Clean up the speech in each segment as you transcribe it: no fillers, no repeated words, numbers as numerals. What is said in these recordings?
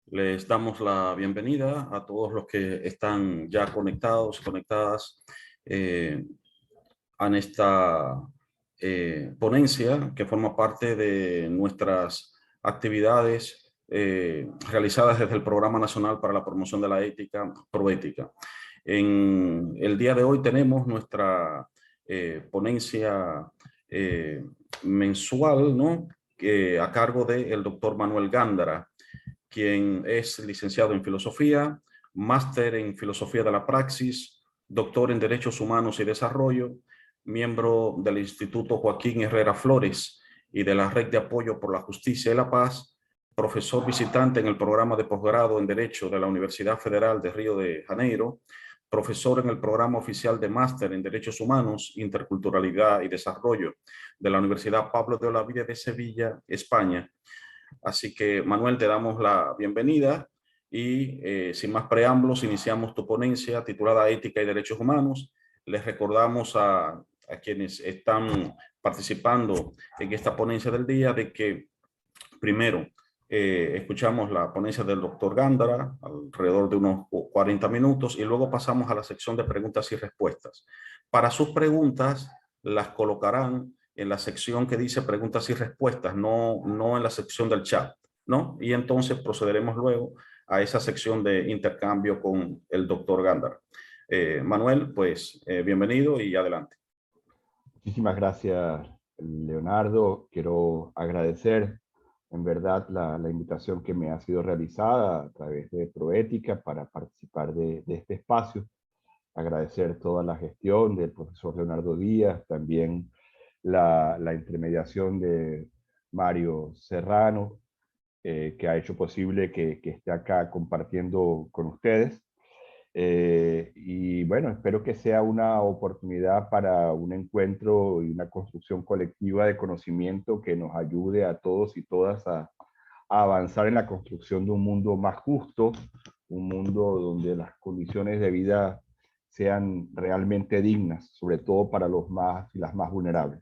Les damos la bienvenida a todos los que están ya conectados, conectadas eh, en esta ponencia que forma parte de nuestras actividades realizadas desde el Programa Nacional para la Promoción de la Ética, Proética. En el día de hoy tenemos nuestra ponencia mensual, ¿no? A cargo del doctor Manuel Gándara, quien es licenciado en Filosofía, máster en Filosofía de la Praxis, doctor en Derechos Humanos y Desarrollo, miembro del Instituto Joaquín Herrera Flores y de la Red de Apoyo por la Justicia y la Paz, profesor visitante en el programa de posgrado en Derecho de la Universidad Federal de Río de Janeiro, profesor en el programa oficial de máster en Derechos Humanos, Interculturalidad y Desarrollo de la Universidad Pablo de Olavide de Sevilla, España. Así que, Manuel, te damos la bienvenida y sin más preámbulos, iniciamos tu ponencia titulada Ética y Derechos Humanos. Les recordamos a quienes están participando en esta ponencia del día de que primero escuchamos la ponencia del doctor Gándara, alrededor de unos 40 minutos, y luego pasamos a la sección de preguntas y respuestas. Para sus preguntas, las colocarán en la sección que dice preguntas y respuestas, no en la sección del chat, ¿no? Y entonces procederemos luego a esa sección de intercambio con el doctor Gándara. Manuel, pues bienvenido y adelante. Muchísimas gracias, Leonardo. Quiero agradecer en verdad la invitación que me ha sido realizada a través de Proética para participar de este espacio. Agradecer toda la gestión del profesor Leonardo Díaz, también la intermediación de Mario Serrano, que ha hecho posible que esté acá compartiendo con ustedes. Y bueno, espero que sea una oportunidad para un encuentro y una construcción colectiva de conocimiento que nos ayude a todos y todas a avanzar en la construcción de un mundo más justo, un mundo donde las condiciones de vida sean realmente dignas, sobre todo para los más y las más vulnerables.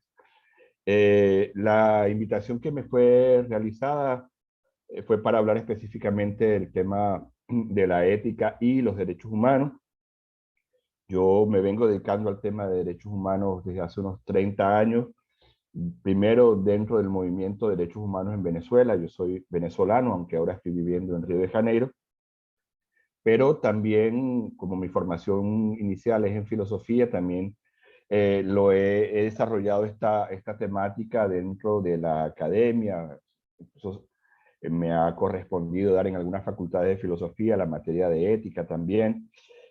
La invitación que me fue realizada fue para hablar específicamente del tema de la ética y los derechos humanos. Yo me vengo dedicando al tema de derechos humanos desde hace unos 30 años, primero dentro del movimiento de derechos humanos en Venezuela. Yo soy venezolano, aunque ahora estoy viviendo en Río de Janeiro, pero también como mi formación inicial es en filosofía, también he desarrollado esta temática dentro de la academia. Eso me ha correspondido dar en algunas facultades de filosofía la materia de ética también,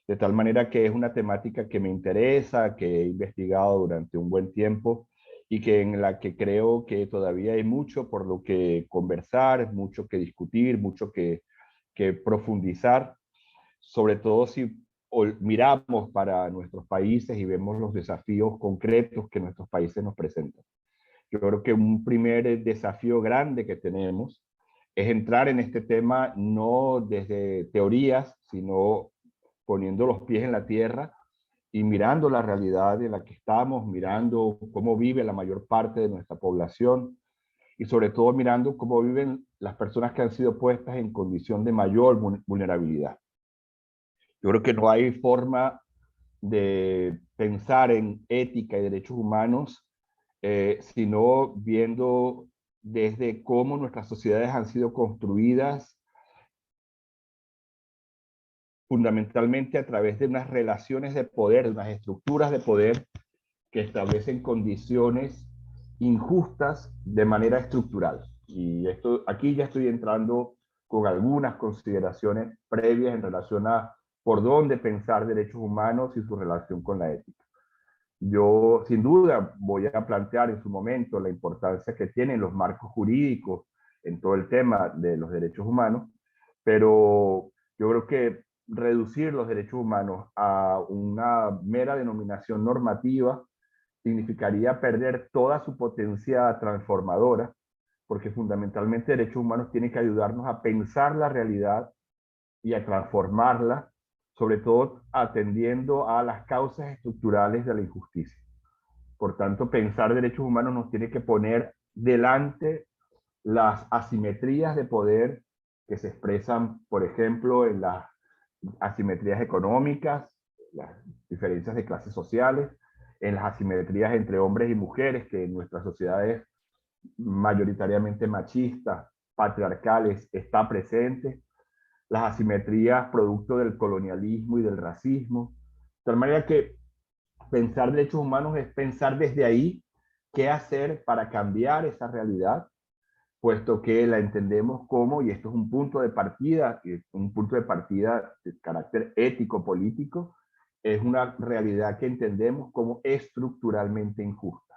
de tal manera que es una temática que me interesa, que he investigado durante un buen tiempo y que en la que creo que todavía hay mucho por lo que conversar, mucho que discutir, mucho que profundizar, sobre todo si miramos para nuestros países y vemos los desafíos concretos que nuestros países nos presentan. Yo creo que un primer desafío grande que tenemos es entrar en este tema no desde teorías, sino poniendo los pies en la tierra y mirando la realidad en la que estamos, mirando cómo vive la mayor parte de nuestra población y sobre todo mirando cómo viven las personas que han sido puestas en condición de mayor vulnerabilidad. Yo creo que no hay forma de pensar en ética y derechos humanos, sino viendo desde cómo nuestras sociedades han sido construidas fundamentalmente a través de unas relaciones de poder, de unas estructuras de poder que establecen condiciones injustas de manera estructural. Y aquí ya estoy entrando con algunas consideraciones previas en relación a por dónde pensar derechos humanos y su relación con la ética. Yo, sin duda, voy a plantear en su momento la importancia que tienen los marcos jurídicos en todo el tema de los derechos humanos, pero yo creo que reducir los derechos humanos a una mera denominación normativa significaría perder toda su potencia transformadora, porque fundamentalmente derechos humanos tienen que ayudarnos a pensar la realidad y a transformarla, sobre todo atendiendo a las causas estructurales de la injusticia. Por tanto, pensar derechos humanos nos tiene que poner delante las asimetrías de poder que se expresan, por ejemplo, en las asimetrías económicas, las diferencias de clases sociales, en las asimetrías entre hombres y mujeres, que en nuestras sociedades mayoritariamente machistas, patriarcales, está presente, las asimetrías producto del colonialismo y del racismo. De tal manera que pensar derechos humanos es pensar desde ahí qué hacer para cambiar esa realidad, puesto que la entendemos como, y esto es un punto de partida de carácter ético-político, es una realidad que entendemos como estructuralmente injusta.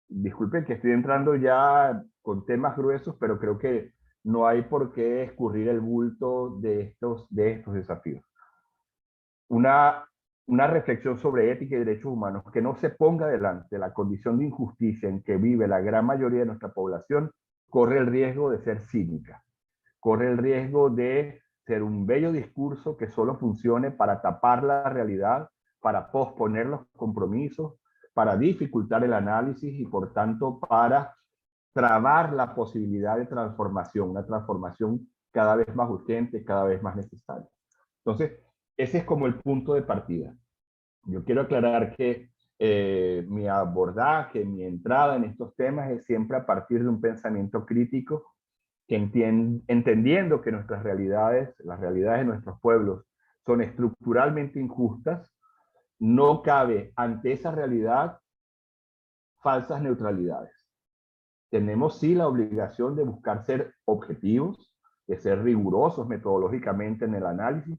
Disculpen que estoy entrando ya con temas gruesos, pero creo que no hay por qué escurrir el bulto de estos desafíos. Una reflexión sobre ética y derechos humanos que no se ponga delante la condición de injusticia en que vive la gran mayoría de nuestra población, corre el riesgo de ser cínica, corre el riesgo de ser un bello discurso que solo funcione para tapar la realidad, para posponer los compromisos, para dificultar el análisis y por tanto para trabar la posibilidad de transformación, una transformación cada vez más urgente, cada vez más necesaria. Entonces, ese es como el punto de partida. Yo quiero aclarar que mi abordaje, mi entrada en estos temas es siempre a partir de un pensamiento crítico que entendiendo que nuestras realidades, las realidades de nuestros pueblos, son estructuralmente injustas, no cabe ante esa realidad falsas neutralidades. Tenemos sí la obligación de buscar ser objetivos, de ser rigurosos metodológicamente en el análisis,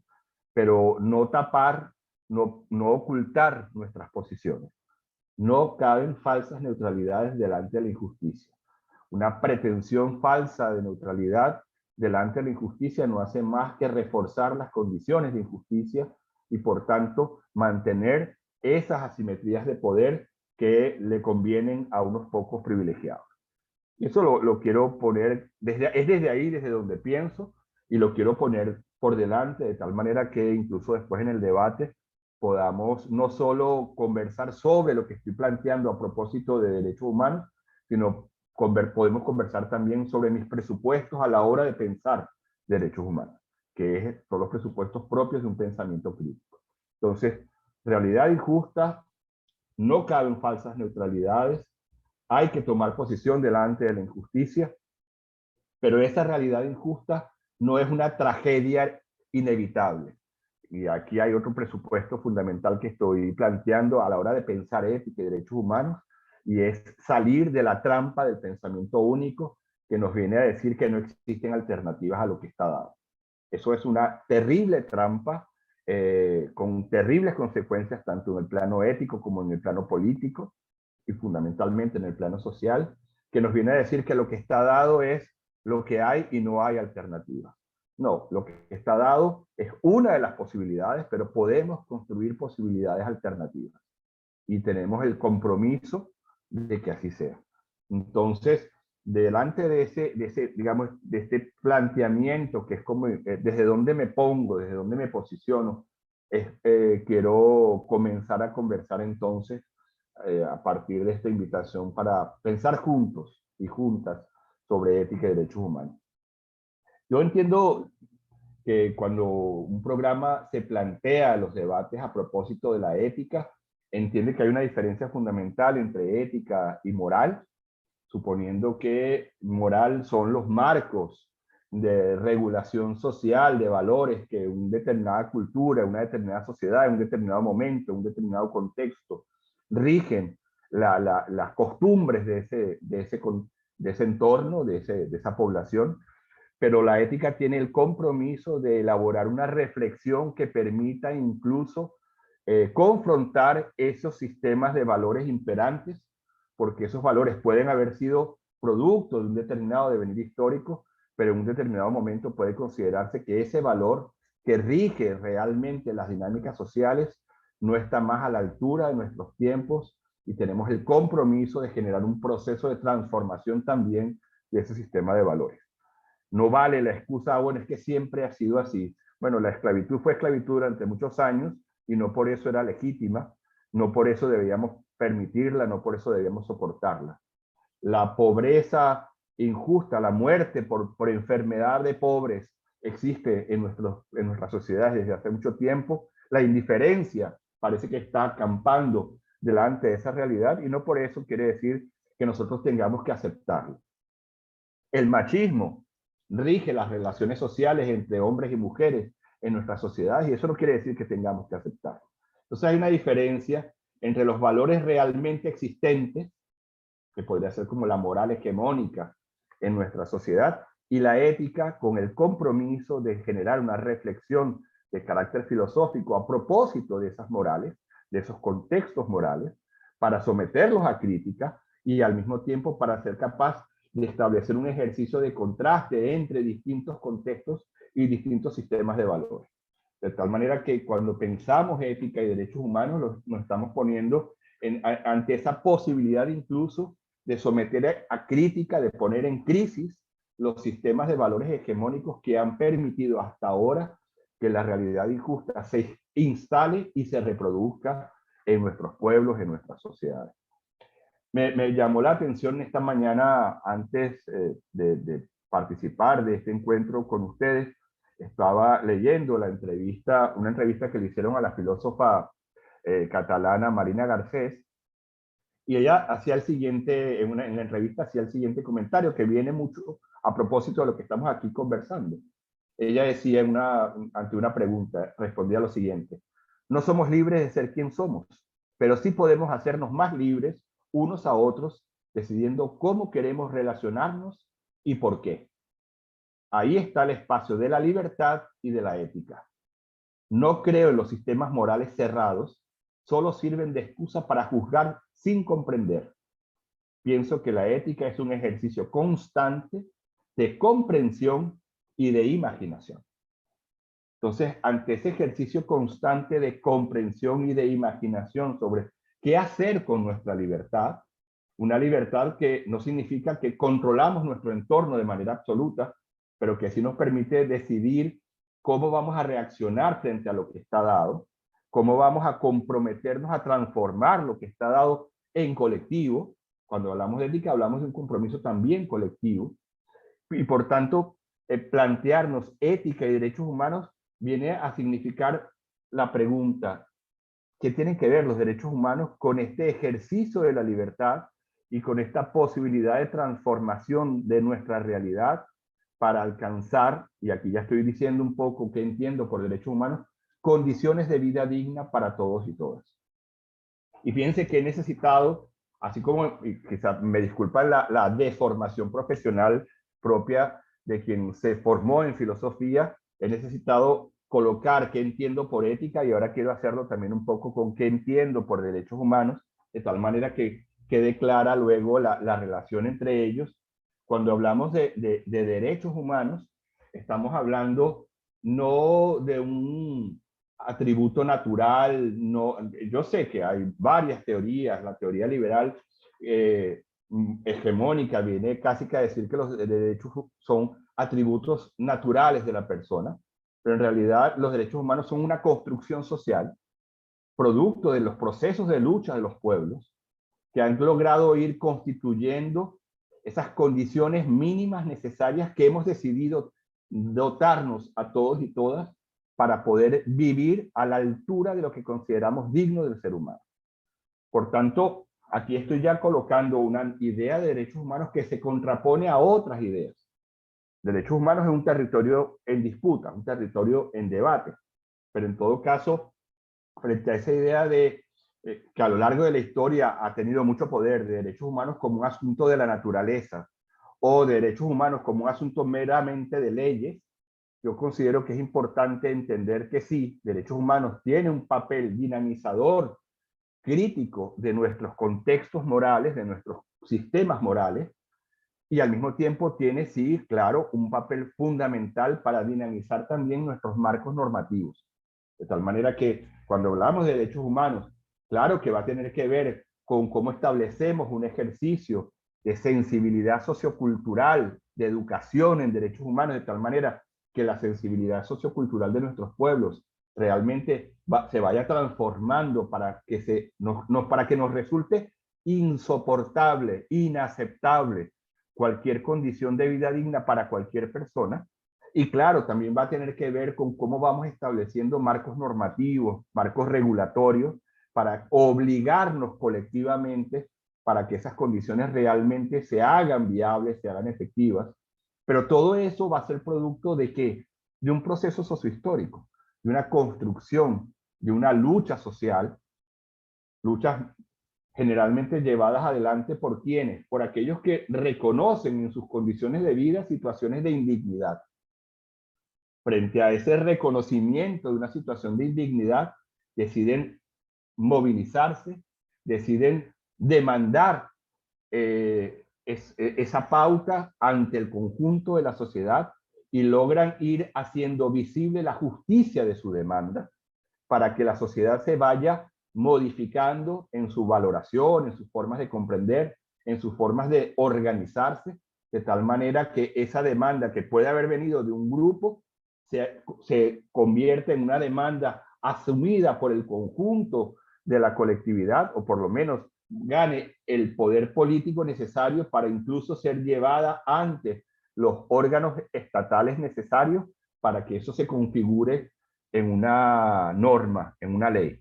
pero no tapar, no ocultar nuestras posiciones. No caben falsas neutralidades delante de la injusticia. Una pretensión falsa de neutralidad delante de la injusticia no hace más que reforzar las condiciones de injusticia y por tanto mantener esas asimetrías de poder que le convienen a unos pocos privilegiados. Eso lo quiero poner, es desde ahí, desde donde pienso, y lo quiero poner por delante, de tal manera que incluso después en el debate podamos no solo conversar sobre lo que estoy planteando a propósito de derechos humanos, sino podemos conversar también sobre mis presupuestos a la hora de pensar derechos humanos, que son los presupuestos propios de un pensamiento crítico. Entonces, realidad injusta, no caben falsas neutralidades, hay que tomar posición delante de la injusticia, pero esa realidad injusta no es una tragedia inevitable. Y aquí hay otro presupuesto fundamental que estoy planteando a la hora de pensar ética y derechos humanos, y es salir de la trampa del pensamiento único que nos viene a decir que no existen alternativas a lo que está dado. Eso es una terrible trampa con terribles consecuencias tanto en el plano ético como en el plano político y fundamentalmente en el plano social, que nos viene a decir que lo que está dado es lo que hay y no hay alternativa. No, lo que está dado es una de las posibilidades, pero podemos construir posibilidades alternativas. Y tenemos el compromiso de que así sea. Entonces, delante de digamos, de este planteamiento, que es como desde dónde me pongo, desde dónde me posiciono, quiero comenzar a conversar entonces a partir de esta invitación para pensar juntos y juntas sobre ética y derechos humanos. Yo entiendo que cuando un programa se plantea los debates a propósito de la ética, entiende que hay una diferencia fundamental entre ética y moral, suponiendo que moral son los marcos de regulación social, de valores que una determinada cultura, una determinada sociedad, en un determinado momento, un determinado contexto, rigen las costumbres de ese entorno, de esa población, pero la ética tiene el compromiso de elaborar una reflexión que permita incluso confrontar esos sistemas de valores imperantes, porque esos valores pueden haber sido producto de un determinado devenir histórico, pero en un determinado momento puede considerarse que ese valor que rige realmente las dinámicas sociales no está más a la altura de nuestros tiempos y tenemos el compromiso de generar un proceso de transformación también de ese sistema de valores. No vale la excusa, bueno, es que siempre ha sido así. Bueno, la esclavitud fue esclavitud durante muchos años y no por eso era legítima, no por eso debíamos permitirla, no por eso debíamos soportarla. La pobreza injusta, la muerte por enfermedad de pobres existe en nuestras sociedades desde hace mucho tiempo. La indiferencia parece que está acampando delante de esa realidad y no por eso quiere decir que nosotros tengamos que aceptarlo. El machismo rige las relaciones sociales entre hombres y mujeres en nuestras sociedades y eso no quiere decir que tengamos que aceptarlo. Entonces hay una diferencia entre los valores realmente existentes, que podría ser como la moral hegemónica en nuestra sociedad, y la ética con el compromiso de generar una reflexión de carácter filosófico a propósito de esas morales, de esos contextos morales, para someterlos a crítica y al mismo tiempo para ser capaz de establecer un ejercicio de contraste entre distintos contextos y distintos sistemas de valores. De tal manera que cuando pensamos ética y derechos humanos, nos estamos poniendo ante esa posibilidad incluso de someter a crítica, de poner en crisis los sistemas de valores hegemónicos que han permitido hasta ahora que la realidad injusta se instale y se reproduzca en nuestros pueblos, en nuestras sociedades. Me llamó la atención esta mañana, antes de participar de este encuentro con ustedes, estaba leyendo una entrevista que le hicieron a la filósofa catalana Marina Garcés, y ella hacía el siguiente, en la entrevista hacía el siguiente comentario que viene mucho a propósito de lo que estamos aquí conversando. Ella decía ante una pregunta, respondía lo siguiente: no somos libres de ser quien somos, pero sí podemos hacernos más libres unos a otros, decidiendo cómo queremos relacionarnos y por qué. Ahí está el espacio de la libertad y de la ética. No creo en los sistemas morales cerrados, solo sirven de excusa para juzgar sin comprender. Pienso que la ética es un ejercicio constante de comprensión y de imaginación. Entonces, ante ese ejercicio constante de comprensión y de imaginación sobre qué hacer con nuestra libertad, una libertad que no significa que controlamos nuestro entorno de manera absoluta, pero que sí nos permite decidir cómo vamos a reaccionar frente a lo que está dado, cómo vamos a comprometernos a transformar lo que está dado en colectivo. Cuando hablamos de ética, hablamos de un compromiso también colectivo. Y por tanto, plantearnos ética y derechos humanos viene a significar la pregunta: ¿qué tienen que ver los derechos humanos con este ejercicio de la libertad y con esta posibilidad de transformación de nuestra realidad para alcanzar, y aquí ya estoy diciendo un poco qué entiendo por derechos humanos, condiciones de vida digna para todos y todas? Y fíjense que he necesitado, así como, y quizá me disculpan la deformación profesional propia de quien se formó en filosofía, he necesitado colocar qué entiendo por ética y ahora quiero hacerlo también un poco con qué entiendo por derechos humanos, de tal manera que quede clara luego la relación entre ellos. Cuando hablamos de derechos humanos, estamos hablando no de un atributo natural. No, yo sé que hay varias teorías. La teoría liberal hegemónica viene casi que a decir que los derechos son atributos naturales de la persona, pero en realidad los derechos humanos son una construcción social, producto de los procesos de lucha de los pueblos, que han logrado ir constituyendo esas condiciones mínimas necesarias que hemos decidido dotarnos a todos y todas para poder vivir a la altura de lo que consideramos digno del ser humano. Por tanto, aquí estoy ya colocando una idea de derechos humanos que se contrapone a otras ideas. Derechos humanos es un territorio en disputa, un territorio en debate, pero en todo caso, frente a esa idea de que a lo largo de la historia ha tenido mucho poder, de derechos humanos como un asunto de la naturaleza o de derechos humanos como un asunto meramente de leyes, yo considero que es importante entender que sí, derechos humanos tiene un papel dinamizador, crítico de nuestros contextos morales, de nuestros sistemas morales, y al mismo tiempo tiene, sí, claro, un papel fundamental para dinamizar también nuestros marcos normativos. De tal manera que cuando hablamos de derechos humanos, claro que va a tener que ver con cómo establecemos un ejercicio de sensibilidad sociocultural, de educación en derechos humanos, de tal manera que la sensibilidad sociocultural de nuestros pueblos realmente se vaya transformando para que, para que nos resulte insoportable, inaceptable cualquier condición de vida digna para cualquier persona, Y claro, también va a tener que ver con cómo vamos estableciendo marcos normativos, marcos regulatorios, para obligarnos colectivamente para que esas condiciones realmente se hagan viables, se hagan efectivas. Pero todo eso va a ser producto de qué? De un proceso sociohistórico, de una construcción, de una lucha social, luchas generalmente llevadas adelante por quienes, por aquellos que reconocen en sus condiciones de vida situaciones de indignidad. Frente a ese reconocimiento de una situación de indignidad, deciden movilizarse, deciden demandar esa pauta ante el conjunto de la sociedad y logran ir haciendo visible la justicia de su demanda para que la sociedad se vaya modificando en su valoración, en sus formas de comprender, en sus formas de organizarse, de tal manera que esa demanda que puede haber venido de un grupo se convierte en una demanda asumida por el conjunto de la colectividad, o por lo menos gane el poder político necesario para incluso ser llevada ante los órganos estatales necesarios para que eso se configure en una norma, en una ley.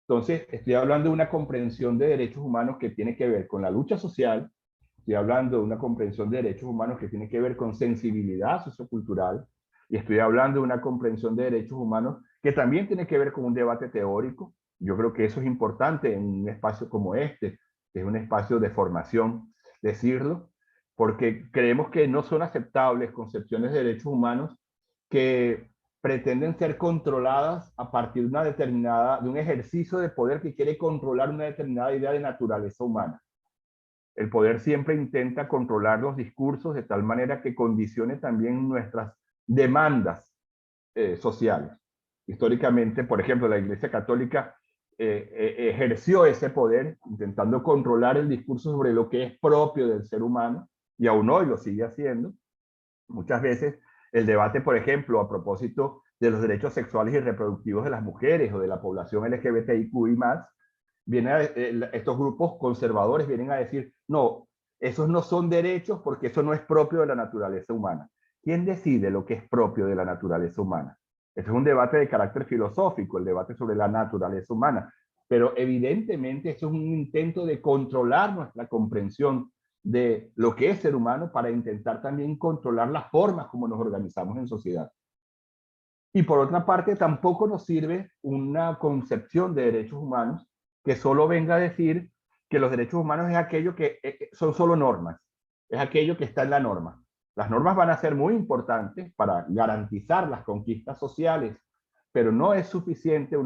Entonces, estoy hablando de una comprensión de derechos humanos que tiene que ver con la lucha social, estoy hablando de una comprensión de derechos humanos que tiene que ver con sensibilidad sociocultural, y estoy hablando de una comprensión de derechos humanos que también tiene que ver con un debate teórico. Yo creo que eso es importante en un espacio como este, que es un espacio de formación, decirlo, porque creemos que no son aceptables concepciones de derechos humanos que pretenden ser controladas a partir de una determinada, de un ejercicio de poder que quiere controlar una determinada idea de naturaleza humana. El poder siempre intenta controlar los discursos de tal manera que condicione también nuestras demandas sociales. Históricamente, por ejemplo, la Iglesia Católica ejerció ese poder intentando controlar el discurso sobre lo que es propio del ser humano, y aún hoy lo sigue haciendo. Muchas veces el debate, por ejemplo, a propósito de los derechos sexuales y reproductivos de las mujeres o de la población LGBTIQI+, estos grupos conservadores vienen a decir, no, esos no son derechos porque eso no es propio de la naturaleza humana. ¿Quién decide lo que es propio de la naturaleza humana? Este es un debate de carácter filosófico, el debate sobre la naturaleza humana, pero evidentemente eso es un intento de controlar nuestra comprensión de lo que es ser humano para intentar también controlar las formas como nos organizamos en sociedad. Y por otra parte, tampoco nos sirve una concepción de derechos humanos que solo venga a decir que los derechos humanos es aquello que son solo normas, es aquello que está en la norma. Las normas van a ser muy importantes para garantizar las conquistas sociales, pero no es suficiente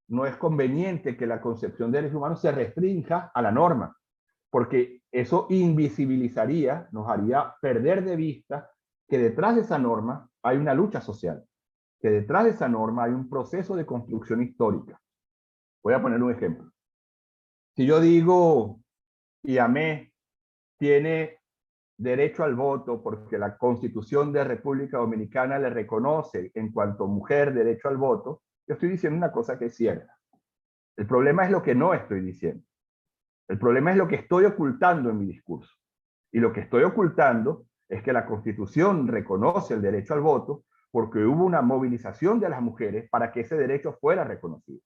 no es conveniente que la concepción de derechos humanos se restrinja a la norma, porque eso invisibilizaría, nos haría perder de vista que detrás de esa norma hay una lucha social, que detrás de esa norma hay un proceso de construcción histórica. Voy a poner un ejemplo. Si yo digo, Iamé tiene derecho al voto porque la Constitución de República Dominicana le reconoce en cuanto mujer derecho al voto, yo estoy diciendo una cosa que es cierta. El problema es lo que no estoy diciendo. El problema es lo que estoy ocultando en mi discurso. Y lo que estoy ocultando es que la Constitución reconoce el derecho al voto porque hubo una movilización de las mujeres para que ese derecho fuera reconocido,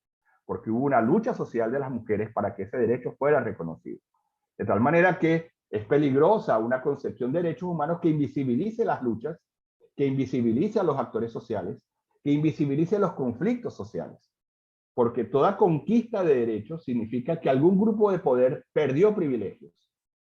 porque hubo una lucha social de las mujeres para que ese derecho fuera reconocido. De tal manera que es peligrosa una concepción de derechos humanos que invisibilice las luchas, que invisibilice a los actores sociales, que invisibilice los conflictos sociales. Porque toda conquista de derechos significa que algún grupo de poder perdió privilegios.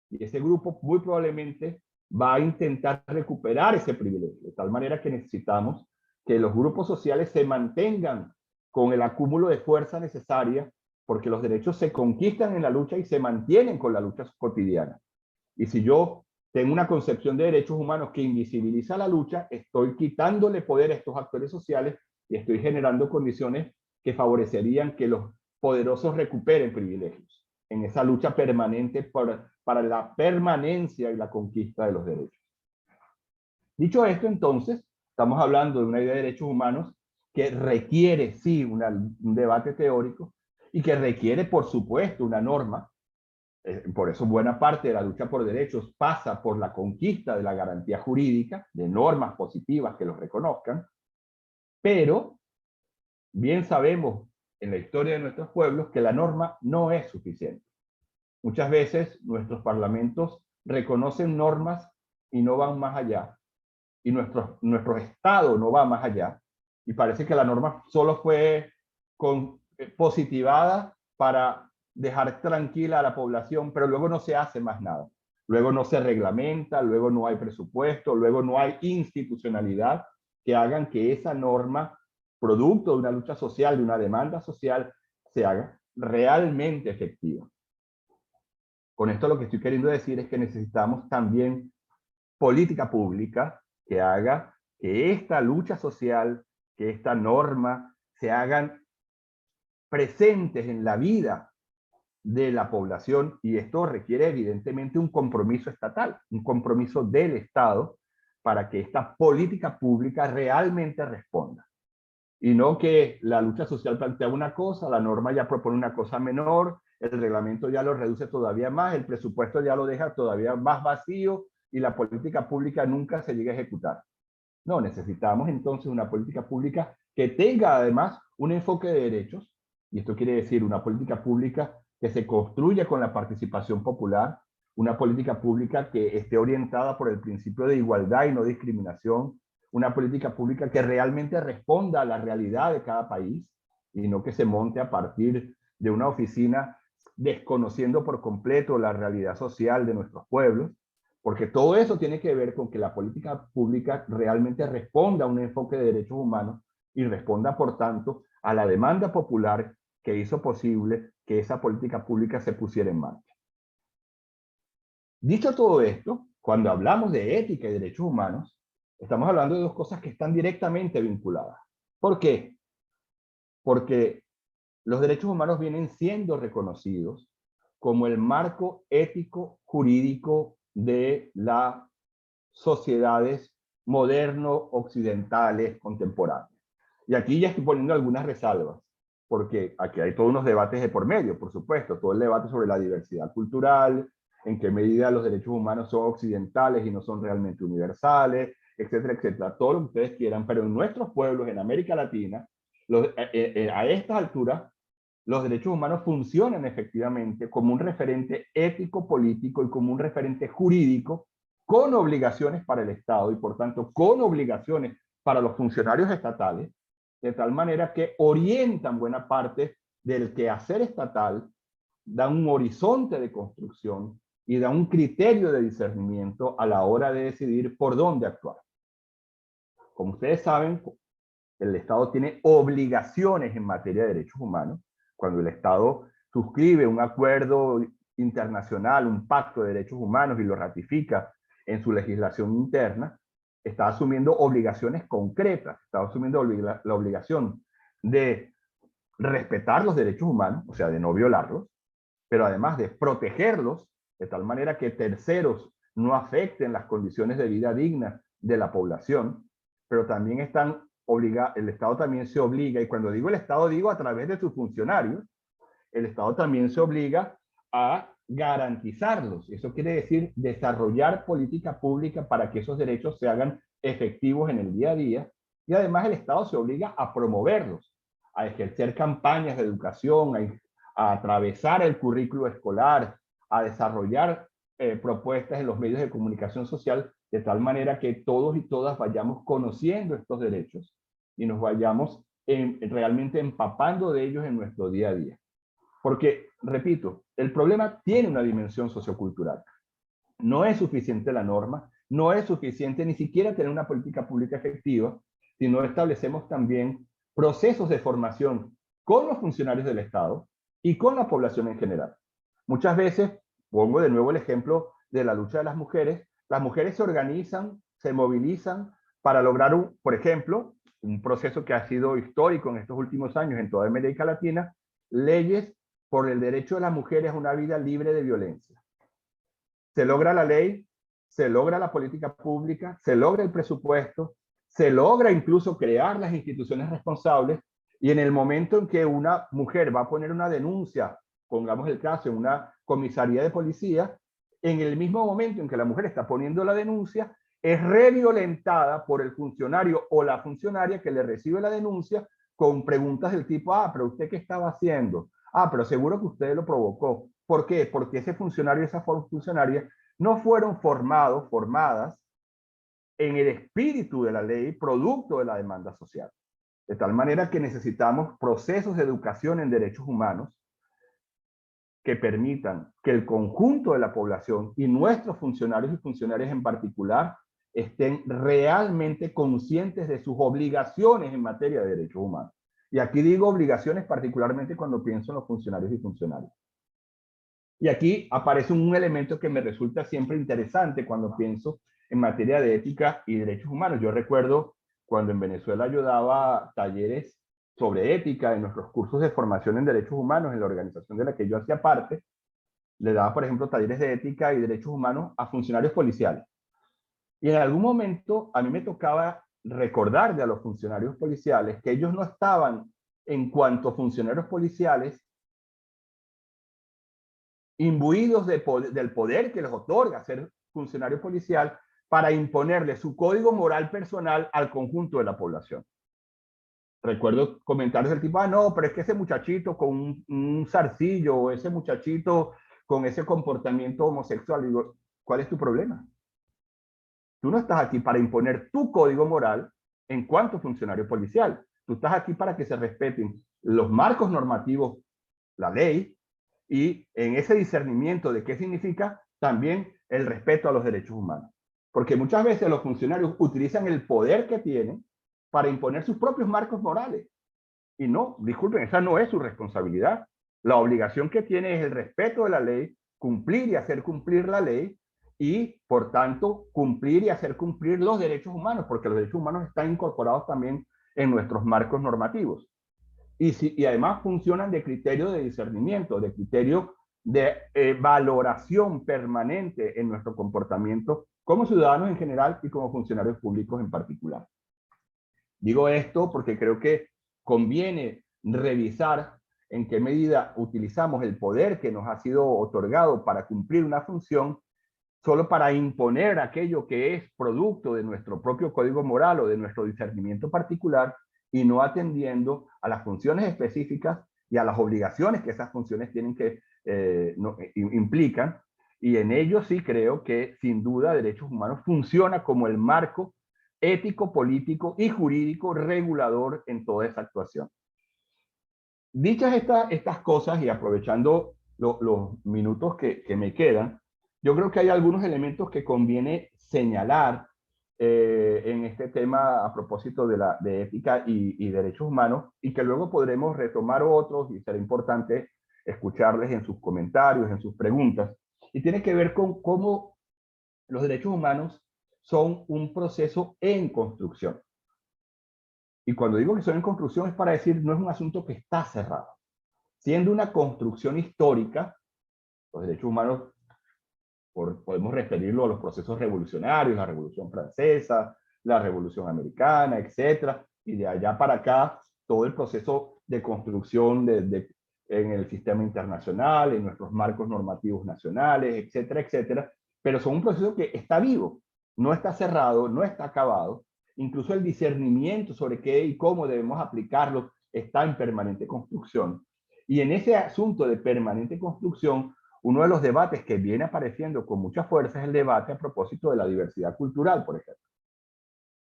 Y ese grupo muy probablemente va a intentar recuperar ese privilegio, de tal manera que necesitamos que los grupos sociales se mantengan con el acúmulo de fuerza necesaria, porque los derechos se conquistan en la lucha y se mantienen con la lucha cotidiana. Y si yo tengo una concepción de derechos humanos que invisibiliza la lucha, estoy quitándole poder a estos actores sociales y estoy generando condiciones que favorecerían que los poderosos recuperen privilegios en esa lucha permanente para la permanencia y la conquista de los derechos. Dicho esto, entonces, estamos hablando de una idea de derechos humanos que requiere, sí, un debate teórico y que requiere, por supuesto, una norma, Por eso buena parte de la lucha por derechos pasa por la conquista de la garantía jurídica, de normas positivas que los reconozcan, pero bien sabemos en la historia de nuestros pueblos que la norma no es suficiente. Muchas veces nuestros parlamentos reconocen normas y no van más allá, y nuestro Estado no va más allá, y parece que la norma solo fue positivada para dejar tranquila a la población, pero luego no se hace más nada. Luego no se reglamenta, luego no hay presupuesto, luego no hay institucionalidad que hagan que esa norma, producto de una lucha social, de una demanda social, se haga realmente efectiva. Con esto lo que estoy queriendo decir es que necesitamos también política pública que haga que esta lucha social, que esta norma se hagan presentes en la vida de la población, y esto requiere evidentemente un compromiso estatal, un compromiso del Estado para que esta política pública realmente responda. Y no que la lucha social plantea una cosa, la norma ya propone una cosa menor, el reglamento ya lo reduce todavía más, el presupuesto ya lo deja todavía más vacío y la política pública nunca se llega a ejecutar. No, necesitamos entonces una política pública que tenga además un enfoque de derechos, y esto quiere decir una política pública que se construya con la participación popular, una política pública que esté orientada por el principio de igualdad y no discriminación, una política pública que realmente responda a la realidad de cada país y no que se monte a partir de una oficina desconociendo por completo la realidad social de nuestros pueblos, porque todo eso tiene que ver con que la política pública realmente responda a un enfoque de derechos humanos y responda, por tanto, a la demanda popular que hizo posible que esa política pública se pusiera en marcha. Dicho todo esto, cuando hablamos de ética y derechos humanos, estamos hablando de dos cosas que están directamente vinculadas. ¿Por qué? Porque los derechos humanos vienen siendo reconocidos como el marco ético jurídico de las sociedades moderno-occidentales contemporáneas. Y aquí ya estoy poniendo algunas resalvas, porque aquí hay todos unos debates de por medio, por supuesto, todo el debate sobre la diversidad cultural, en qué medida los derechos humanos son occidentales y no son realmente universales, etcétera, etcétera, todo lo que ustedes quieran, pero en nuestros pueblos, en América Latina, a estas alturas, los derechos humanos funcionan efectivamente como un referente ético, político y como un referente jurídico con obligaciones para el Estado y por tanto con obligaciones para los funcionarios estatales, de tal manera que orientan buena parte del quehacer estatal, dan un horizonte de construcción y da un criterio de discernimiento a la hora de decidir por dónde actuar. Como ustedes saben, el Estado tiene obligaciones en materia de derechos humanos. Cuando el Estado suscribe un acuerdo internacional, un pacto de derechos humanos y lo ratifica en su legislación interna, está asumiendo obligaciones concretas, está asumiendo la obligación de respetar los derechos humanos, o sea, de no violarlos, pero además de protegerlos de tal manera que terceros no afecten las condiciones de vida digna de la población, pero también el Estado también se obliga, y cuando digo el Estado digo a través de sus funcionarios, el Estado también se obliga a garantizarlos. Eso quiere decir desarrollar política pública para que esos derechos se hagan efectivos en el día a día, y además el Estado se obliga a promoverlos, a ejercer campañas de educación, a atravesar el currículo escolar, a desarrollar propuestas en los medios de comunicación social, de tal manera que todos y todas vayamos conociendo estos derechos y nos vayamos realmente empapando de ellos en nuestro día a día. Porque, repito, el problema tiene una dimensión sociocultural. No es suficiente la norma, no es suficiente ni siquiera tener una política pública efectiva, si no establecemos también procesos de formación con los funcionarios del Estado y con la población en general. Muchas veces, pongo de nuevo el ejemplo de la lucha de las mujeres se organizan, se movilizan para lograr, por ejemplo, un proceso que ha sido histórico en estos últimos años en toda América Latina, leyes por el derecho de las mujeres a una vida libre de violencia. Se logra la ley, se logra la política pública, se logra el presupuesto, se logra incluso crear las instituciones responsables, y en el momento en que una mujer va a poner una denuncia, pongamos el caso, en una comisaría de policía, en el mismo momento en que la mujer está poniendo la denuncia, es reviolentada por el funcionario o la funcionaria que le recibe la denuncia con preguntas del tipo, ah, pero ¿usted qué estaba haciendo? Ah, pero seguro que usted lo provocó. ¿Por qué? Porque ese funcionario y esa funcionaria no fueron formadas en el espíritu de la ley, producto de la demanda social. De tal manera que necesitamos procesos de educación en derechos humanos que permitan que el conjunto de la población y nuestros funcionarios y funcionarias en particular estén realmente conscientes de sus obligaciones en materia de derechos humanos. Y aquí digo obligaciones particularmente cuando pienso en los funcionarios y funcionarias. Y aquí aparece un elemento que me resulta siempre interesante cuando pienso en materia de ética y derechos humanos. Yo recuerdo cuando en Venezuela yo daba talleres sobre ética en nuestros cursos de formación en derechos humanos en la organización de la que yo hacía parte, le daba, por ejemplo, talleres de ética y derechos humanos a funcionarios policiales. Y en algún momento a mí me tocaba recordarle a los funcionarios policiales que ellos no estaban, en cuanto a funcionarios policiales, imbuidos del poder que les otorga ser funcionario policial para imponerle su código moral personal al conjunto de la población. Recuerdo comentarios del tipo, ah, no, pero es que ese muchachito con un zarcillo o ese muchachito con ese comportamiento homosexual, digo, ¿cuál es tu problema? Tú no estás aquí para imponer tu código moral en cuanto funcionario policial. Tú estás aquí para que se respeten los marcos normativos, la ley, y en ese discernimiento de qué significa también el respeto a los derechos humanos. Porque muchas veces los funcionarios utilizan el poder que tienen para imponer sus propios marcos morales. Y no, disculpen, esa no es su responsabilidad. La obligación que tiene es el respeto de la ley, cumplir y hacer cumplir la ley y, por tanto, cumplir y hacer cumplir los derechos humanos, porque los derechos humanos están incorporados también en nuestros marcos normativos. Y además funcionan de criterio de discernimiento, de criterio de valoración permanente en nuestro comportamiento como ciudadanos en general y como funcionarios públicos en particular. Digo esto porque creo que conviene revisar en qué medida utilizamos el poder que nos ha sido otorgado para cumplir una función solo para imponer aquello que es producto de nuestro propio código moral o de nuestro discernimiento particular y no atendiendo a las funciones específicas y a las obligaciones que esas funciones tienen que implican. Y en ello sí creo que sin duda derechos humanos funciona como el marco ético, político y jurídico regulador en toda esa actuación. Dichas estas cosas y aprovechando los minutos que me quedan, yo creo que hay algunos elementos que conviene señalar en este tema a propósito de ética y derechos humanos y que luego podremos retomar otros y será importante escucharles en sus comentarios, en sus preguntas. Y tiene que ver con cómo los derechos humanos son un proceso en construcción. Y cuando digo que son en construcción es para decir no es un asunto que está cerrado. Siendo una construcción histórica, los derechos humanos podemos referirlo a los procesos revolucionarios, la Revolución Francesa, la Revolución Americana, etcétera, y de allá para acá todo el proceso de construcción en el sistema internacional, en nuestros marcos normativos nacionales, etcétera, etcétera, pero son un proceso que está vivo, no está cerrado, no está acabado, incluso el discernimiento sobre qué y cómo debemos aplicarlo está en permanente construcción. Y en ese asunto de permanente construcción, uno de los debates que viene apareciendo con mucha fuerza es el debate a propósito de la diversidad cultural, por ejemplo.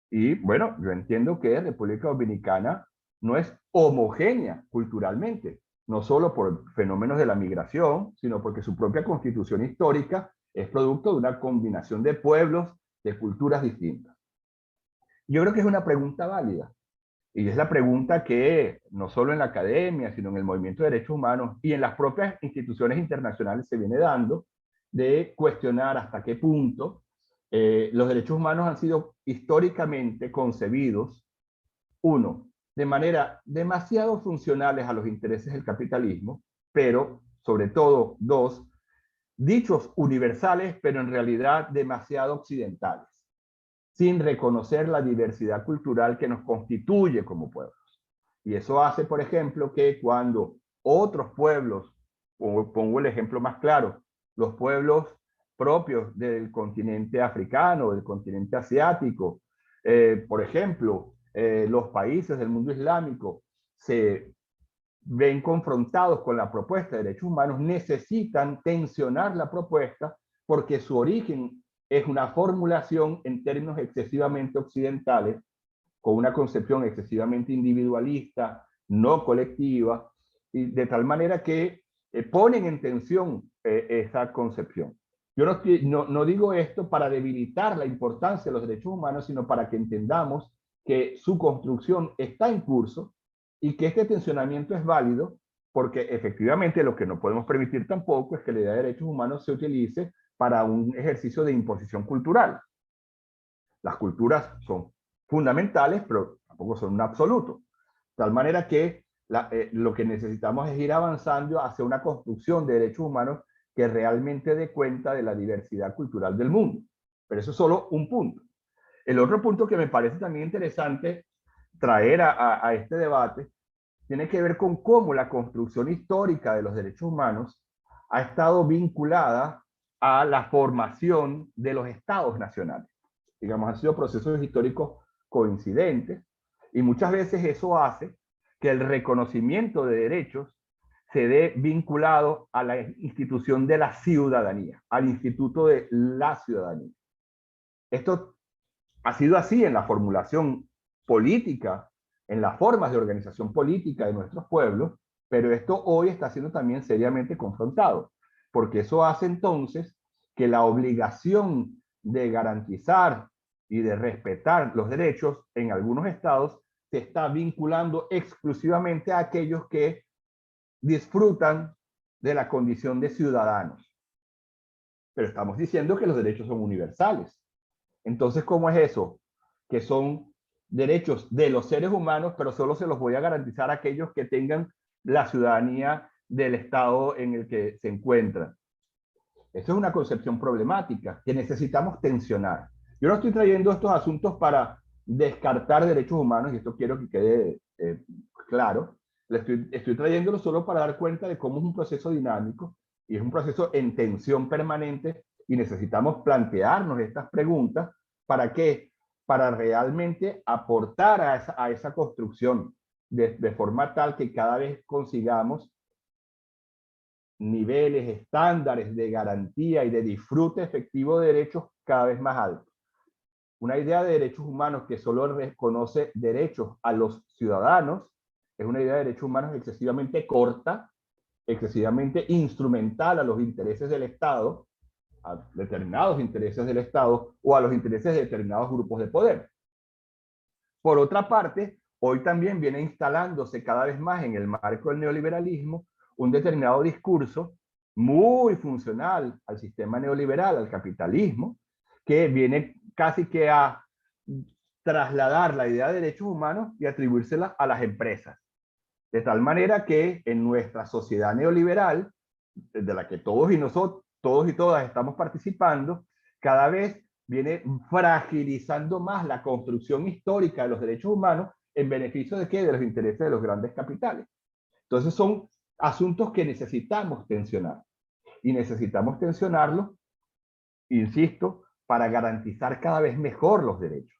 Y bueno, yo entiendo que República Dominicana no es homogénea culturalmente, no solo por fenómenos de la migración, sino porque su propia constitución histórica es producto de una combinación de pueblos, de culturas distintas. Yo creo que es una pregunta válida. Y es la pregunta que no solo en la academia, sino en el movimiento de derechos humanos y en las propias instituciones internacionales se viene dando, de cuestionar hasta qué punto los derechos humanos han sido históricamente concebidos, uno, de manera demasiado funcionales a los intereses del capitalismo, pero sobre todo, dos, dichos universales, pero en realidad demasiado occidentales, sin reconocer la diversidad cultural que nos constituye como pueblos. Y eso hace, por ejemplo, que cuando otros pueblos pongo el ejemplo más claro, los pueblos propios del continente africano, del continente asiático, por ejemplo, los países del mundo islámico se ven confrontados con la propuesta de derechos humanos, necesitan tensionar la propuesta porque su origen es una formulación en términos excesivamente occidentales, con una concepción excesivamente individualista, no colectiva, y de tal manera que ponen en tensión esa concepción. Yo no digo esto para debilitar la importancia de los derechos humanos, sino para que entendamos que su construcción está en curso y que este tensionamiento es válido, porque efectivamente lo que no podemos permitir tampoco es que la idea de derechos humanos se utilice para un ejercicio de imposición cultural. Las culturas son fundamentales, pero tampoco son un absoluto. De tal manera que lo que necesitamos es ir avanzando hacia una construcción de derechos humanos que realmente dé cuenta de la diversidad cultural del mundo. Pero eso es solo un punto. El otro punto que me parece también interesante traer a este debate tiene que ver con cómo la construcción histórica de los derechos humanos ha estado vinculada a la formación de los estados nacionales. Digamos, han sido procesos históricos coincidentes y muchas veces eso hace que el reconocimiento de derechos se dé vinculado a la institución de la ciudadanía, al instituto de la ciudadanía. Esto ha sido así en la formulación política, en las formas de organización política de nuestros pueblos, pero esto hoy está siendo también seriamente confrontado, porque eso hace entonces que la obligación de garantizar y de respetar los derechos en algunos estados se está vinculando exclusivamente a aquellos que disfrutan de la condición de ciudadanos. Pero estamos diciendo que los derechos son universales. Entonces, ¿cómo es eso? Que son derechos de los seres humanos, pero solo se los voy a garantizar a aquellos que tengan la ciudadanía del estado en el que se encuentran. Eso es una concepción problemática que necesitamos tensionar. Yo no estoy trayendo estos asuntos para descartar derechos humanos, y esto quiero que quede claro. Estoy trayéndolo solo para dar cuenta de cómo es un proceso dinámico y es un proceso en tensión permanente y necesitamos plantearnos estas preguntas. ¿Para qué? Para realmente aportar a esa construcción de forma tal que cada vez consigamos niveles, estándares de garantía y de disfrute efectivo de derechos cada vez más altos. Una idea de derechos humanos que solo reconoce derechos a los ciudadanos es una idea de derechos humanos excesivamente corta, excesivamente instrumental a los intereses del Estado, a determinados intereses del Estado o a los intereses de determinados grupos de poder. Por otra parte, hoy también viene instalándose cada vez más en el marco del neoliberalismo un determinado discurso muy funcional al sistema neoliberal, al capitalismo, que viene casi que a trasladar la idea de derechos humanos y atribuírsela a las empresas. De tal manera que en nuestra sociedad neoliberal, de la que todos y todas estamos participando, cada vez viene fragilizando más la construcción histórica de los derechos humanos en beneficio de ¿qué? De los intereses de los grandes capitales. Entonces son asuntos que necesitamos tensionar. Y necesitamos tensionarlos, insisto, para garantizar cada vez mejor los derechos.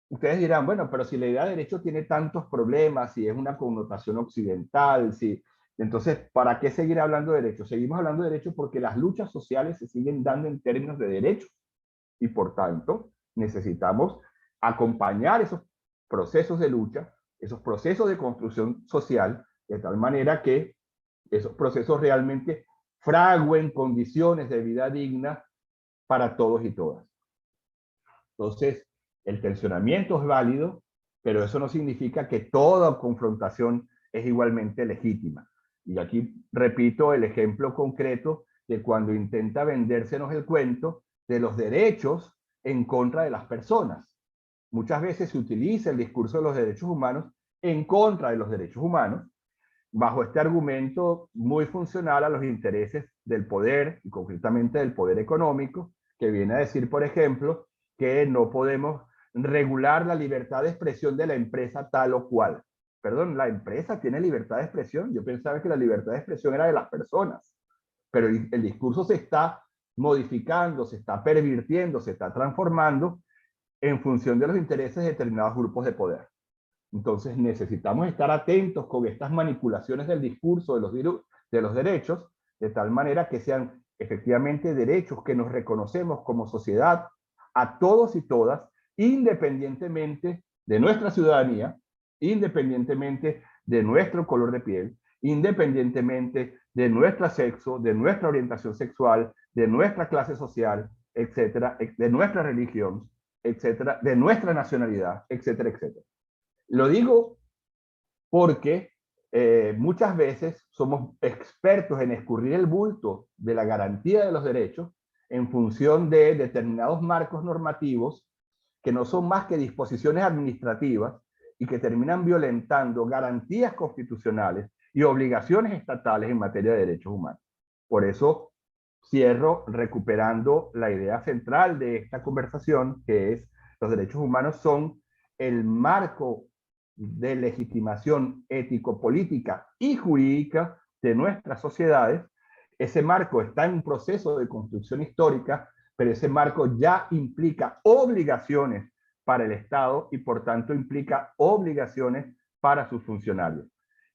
Ustedes dirán, bueno, pero si la idea de derecho tiene tantos problemas, si es una connotación occidental, si... entonces, ¿para qué seguir hablando de derechos? Seguimos hablando de derechos porque las luchas sociales se siguen dando en términos de derechos y por tanto necesitamos acompañar esos procesos de lucha, esos procesos de construcción social, de tal manera que esos procesos realmente fraguen condiciones de vida digna para todos y todas. Entonces, el tensionamiento es válido, pero eso no significa que toda confrontación es igualmente legítima. Y aquí repito el ejemplo concreto de cuando intenta vendérsenos el cuento de los derechos en contra de las personas. Muchas veces se utiliza el discurso de los derechos humanos en contra de los derechos humanos, bajo este argumento muy funcional a los intereses del poder, y concretamente del poder económico, que viene a decir, por ejemplo, que no podemos regular la libertad de expresión de la empresa tal o cual. perdón, la empresa tiene libertad de expresión. Yo pensaba que la libertad de expresión era de las personas, pero el discurso se está modificando, se está pervirtiendo, se está transformando en función de los intereses de determinados grupos de poder. Entonces necesitamos estar atentos con estas manipulaciones del discurso de los derechos, de tal manera que sean efectivamente derechos que nos reconocemos como sociedad a todos y todas, independientemente de nuestra ciudadanía, independientemente de nuestro color de piel, independientemente de nuestro sexo, de nuestra orientación sexual, de nuestra clase social, etcétera, de nuestra religión, etcétera, de nuestra nacionalidad, etcétera, etcétera. Lo digo porque muchas veces somos expertos en escurrir el bulto de la garantía de los derechos en función de determinados marcos normativos que no son más que disposiciones administrativas y que terminan violentando garantías constitucionales y obligaciones estatales en materia de derechos humanos. Por eso cierro recuperando la idea central de esta conversación, que es los derechos humanos son el marco de legitimación ético-política y jurídica de nuestras sociedades. Ese marco está en un proceso de construcción histórica, pero ese marco ya implica obligaciones para el Estado y por tanto implica obligaciones para sus funcionarios.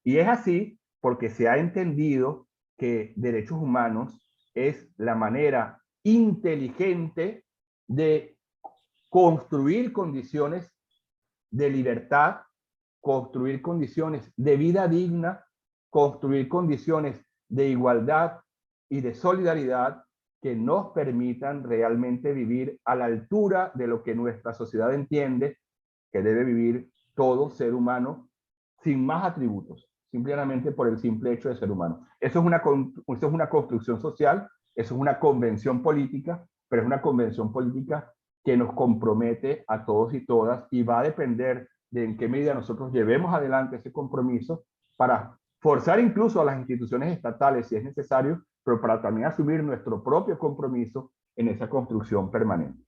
Y es así porque se ha entendido que derechos humanos es la manera inteligente de construir condiciones de libertad, construir condiciones de vida digna, construir condiciones de igualdad y de solidaridad que nos permitan realmente vivir a la altura de lo que nuestra sociedad entiende que debe vivir todo ser humano sin más atributos, simplemente por el simple hecho de ser humano. Eso es una construcción social, eso es una convención política, pero es una convención política que nos compromete a todos y todas y va a depender de en qué medida nosotros llevemos adelante ese compromiso para forzar incluso a las instituciones estatales si es necesario, pero para también asumir nuestro propio compromiso en esa construcción permanente.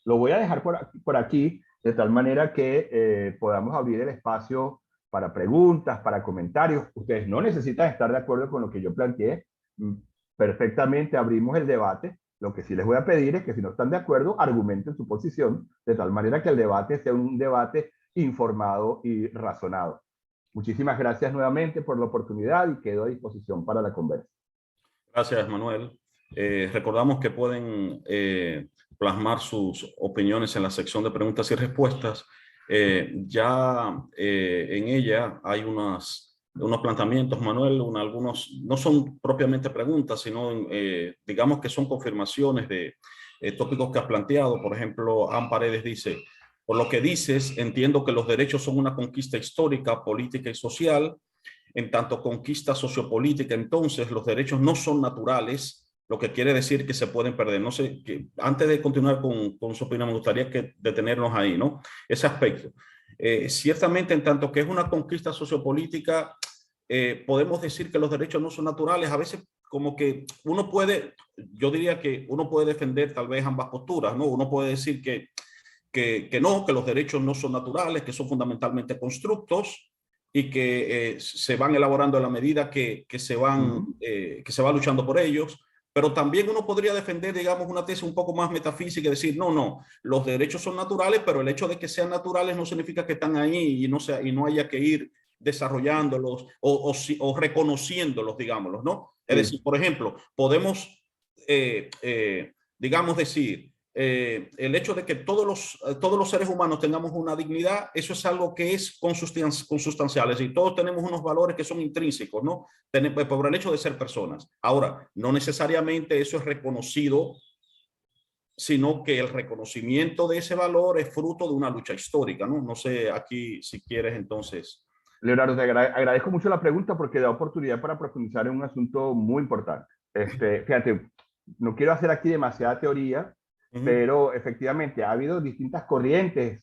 Lo voy a dejar por aquí de tal manera que podamos abrir el espacio para preguntas, para comentarios. Ustedes no necesitan estar de acuerdo con lo que yo planteé. Perfectamente abrimos el debate. Lo que sí les voy a pedir es que si no están de acuerdo, argumenten su posición, de tal manera que el debate sea un debate informado y razonado. Muchísimas gracias nuevamente por la oportunidad y quedo a disposición para la conversa. Gracias, Manuel. Recordamos que pueden plasmar sus opiniones en la sección de preguntas y respuestas. En ella hay unos planteamientos, Manuel, algunos no son propiamente preguntas, sino digamos que son confirmaciones de tópicos que has planteado. Por ejemplo, Ann Paredes dice: por lo que dices, entiendo que los derechos son una conquista histórica, política y social. En tanto conquista sociopolítica, entonces los derechos no son naturales, lo que quiere decir que se pueden perder. No sé, antes de continuar con su opinión, me gustaría que detenernos ahí, ¿no? Ese aspecto. Ciertamente, en tanto que es una conquista sociopolítica, podemos decir que los derechos no son naturales. A veces como que uno puede, yo diría que uno puede defender tal vez ambas posturas, ¿no? Uno puede decir que no, que los derechos no son naturales, que son fundamentalmente constructos, y que se van elaborando a la medida que se va luchando por ellos. Pero también uno podría defender, digamos, una tesis un poco más metafísica y decir, no, los derechos son naturales, pero el hecho de que sean naturales no significa que están ahí y no haya que ir desarrollándolos o reconociéndolos, digámoslos, ¿no? Es decir, por ejemplo, podemos, digamos, decir, el hecho de que todos los seres humanos tengamos una dignidad, eso es algo que es consustancial, es decir, todos tenemos unos valores que son intrínsecos, ¿no? Por el hecho de ser personas. Ahora, no necesariamente eso es reconocido, sino que el reconocimiento de ese valor es fruto de una lucha histórica, ¿no? No sé, aquí, si quieres, entonces. Leonardo, te agradezco mucho la pregunta porque da oportunidad para profundizar en un asunto muy importante. Fíjate, no quiero hacer aquí demasiada teoría, pero efectivamente ha habido distintas corrientes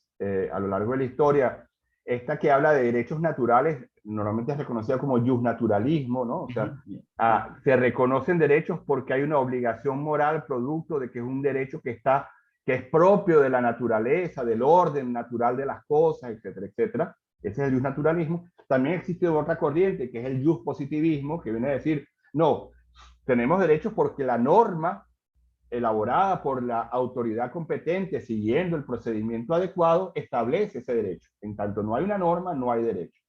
a lo largo de la historia. Esta que habla de derechos naturales, normalmente es reconocida como justnaturalismo, ¿no? O sea, se reconocen derechos porque hay una obligación moral producto de que es un derecho que es propio de la naturaleza, del orden natural de las cosas, etcétera, etcétera. Ese es el justnaturalismo. También existe otra corriente, que es el justpositivismo, que viene a decir, no, tenemos derechos porque la norma elaborada por la autoridad competente, siguiendo el procedimiento adecuado, establece ese derecho. En tanto no hay una norma, no hay derecho.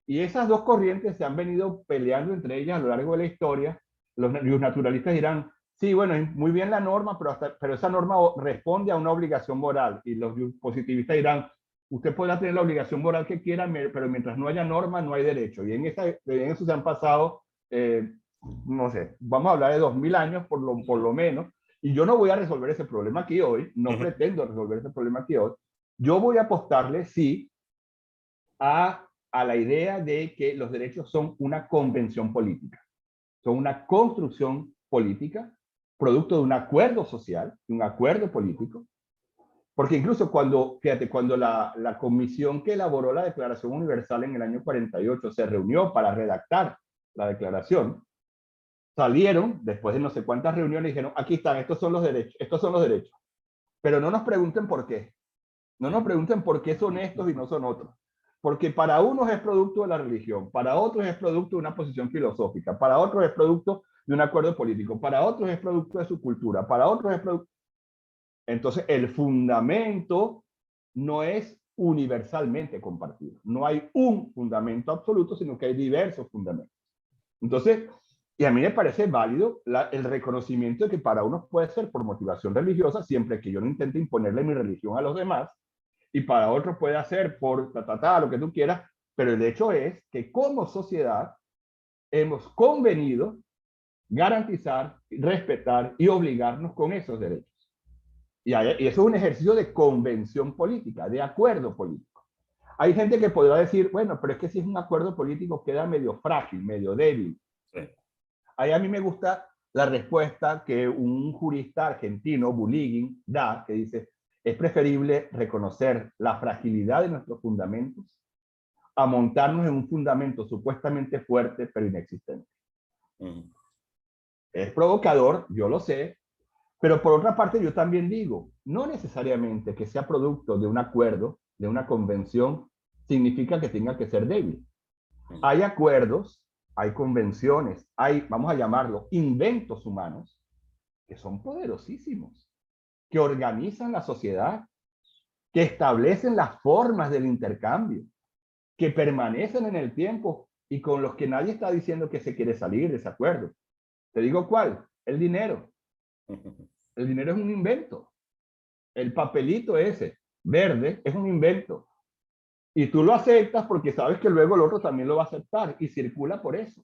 Y esas dos corrientes se han venido peleando entre ellas a lo largo de la historia. Los naturalistas dirán, sí, bueno, es muy bien la norma, pero esa norma responde a una obligación moral. Y los positivistas dirán, usted podrá tener la obligación moral que quiera, pero mientras no haya norma, no hay derecho. Y en eso se han pasado, no sé, vamos a hablar de 2000 años por lo menos. Y yo no voy a resolver ese problema aquí hoy, no pretendo resolver ese problema aquí hoy. Yo voy a apostarle, sí, a la idea de que los derechos son una convención política, son una construcción política, producto de un acuerdo social, de un acuerdo político, porque incluso fíjate, cuando la comisión que elaboró la Declaración Universal en el año 48 se reunió para redactar la declaración, salieron, después de no sé cuántas reuniones, y dijeron, aquí están, estos son los derechos, pero no nos pregunten por qué, no nos pregunten por qué son estos y no son otros. Porque para unos es producto de la religión, para otros es producto de una posición filosófica, para otros es producto de un acuerdo político, para otros es producto de su cultura, para otros es producto... Entonces, el fundamento no es universalmente compartido. No hay un fundamento absoluto, sino que hay diversos fundamentos. Entonces, y a mí me parece válido el reconocimiento de que para unos puede ser por motivación religiosa, siempre que yo no intente imponerle mi religión a los demás, y para otros puede hacer por lo que tú quieras, pero el hecho es que como sociedad hemos convenido garantizar, respetar y obligarnos con esos derechos. Y eso es un ejercicio de convención política, de acuerdo político. Hay gente que podrá decir, bueno, pero es que si es un acuerdo político queda medio frágil, medio débil. Sí. Ahí a mí me gusta la respuesta que un jurista argentino, Buligin, da, que dice, es preferible reconocer la fragilidad de nuestros fundamentos a montarnos en un fundamento supuestamente fuerte pero inexistente. Es provocador, yo lo sé, pero por otra parte yo también digo, no necesariamente que sea producto de un acuerdo, de una convención, significa que tenga que ser débil. Hay acuerdos, hay convenciones, hay, vamos a llamarlo, inventos humanos, que son poderosísimos, que organizan la sociedad, que establecen las formas del intercambio, que permanecen en el tiempo y con los que nadie está diciendo que se quiere salir de ese acuerdo. Te digo cuál, el dinero. El dinero es un invento. El papelito ese, verde, es un invento. Y tú lo aceptas porque sabes que luego el otro también lo va a aceptar y circula por eso.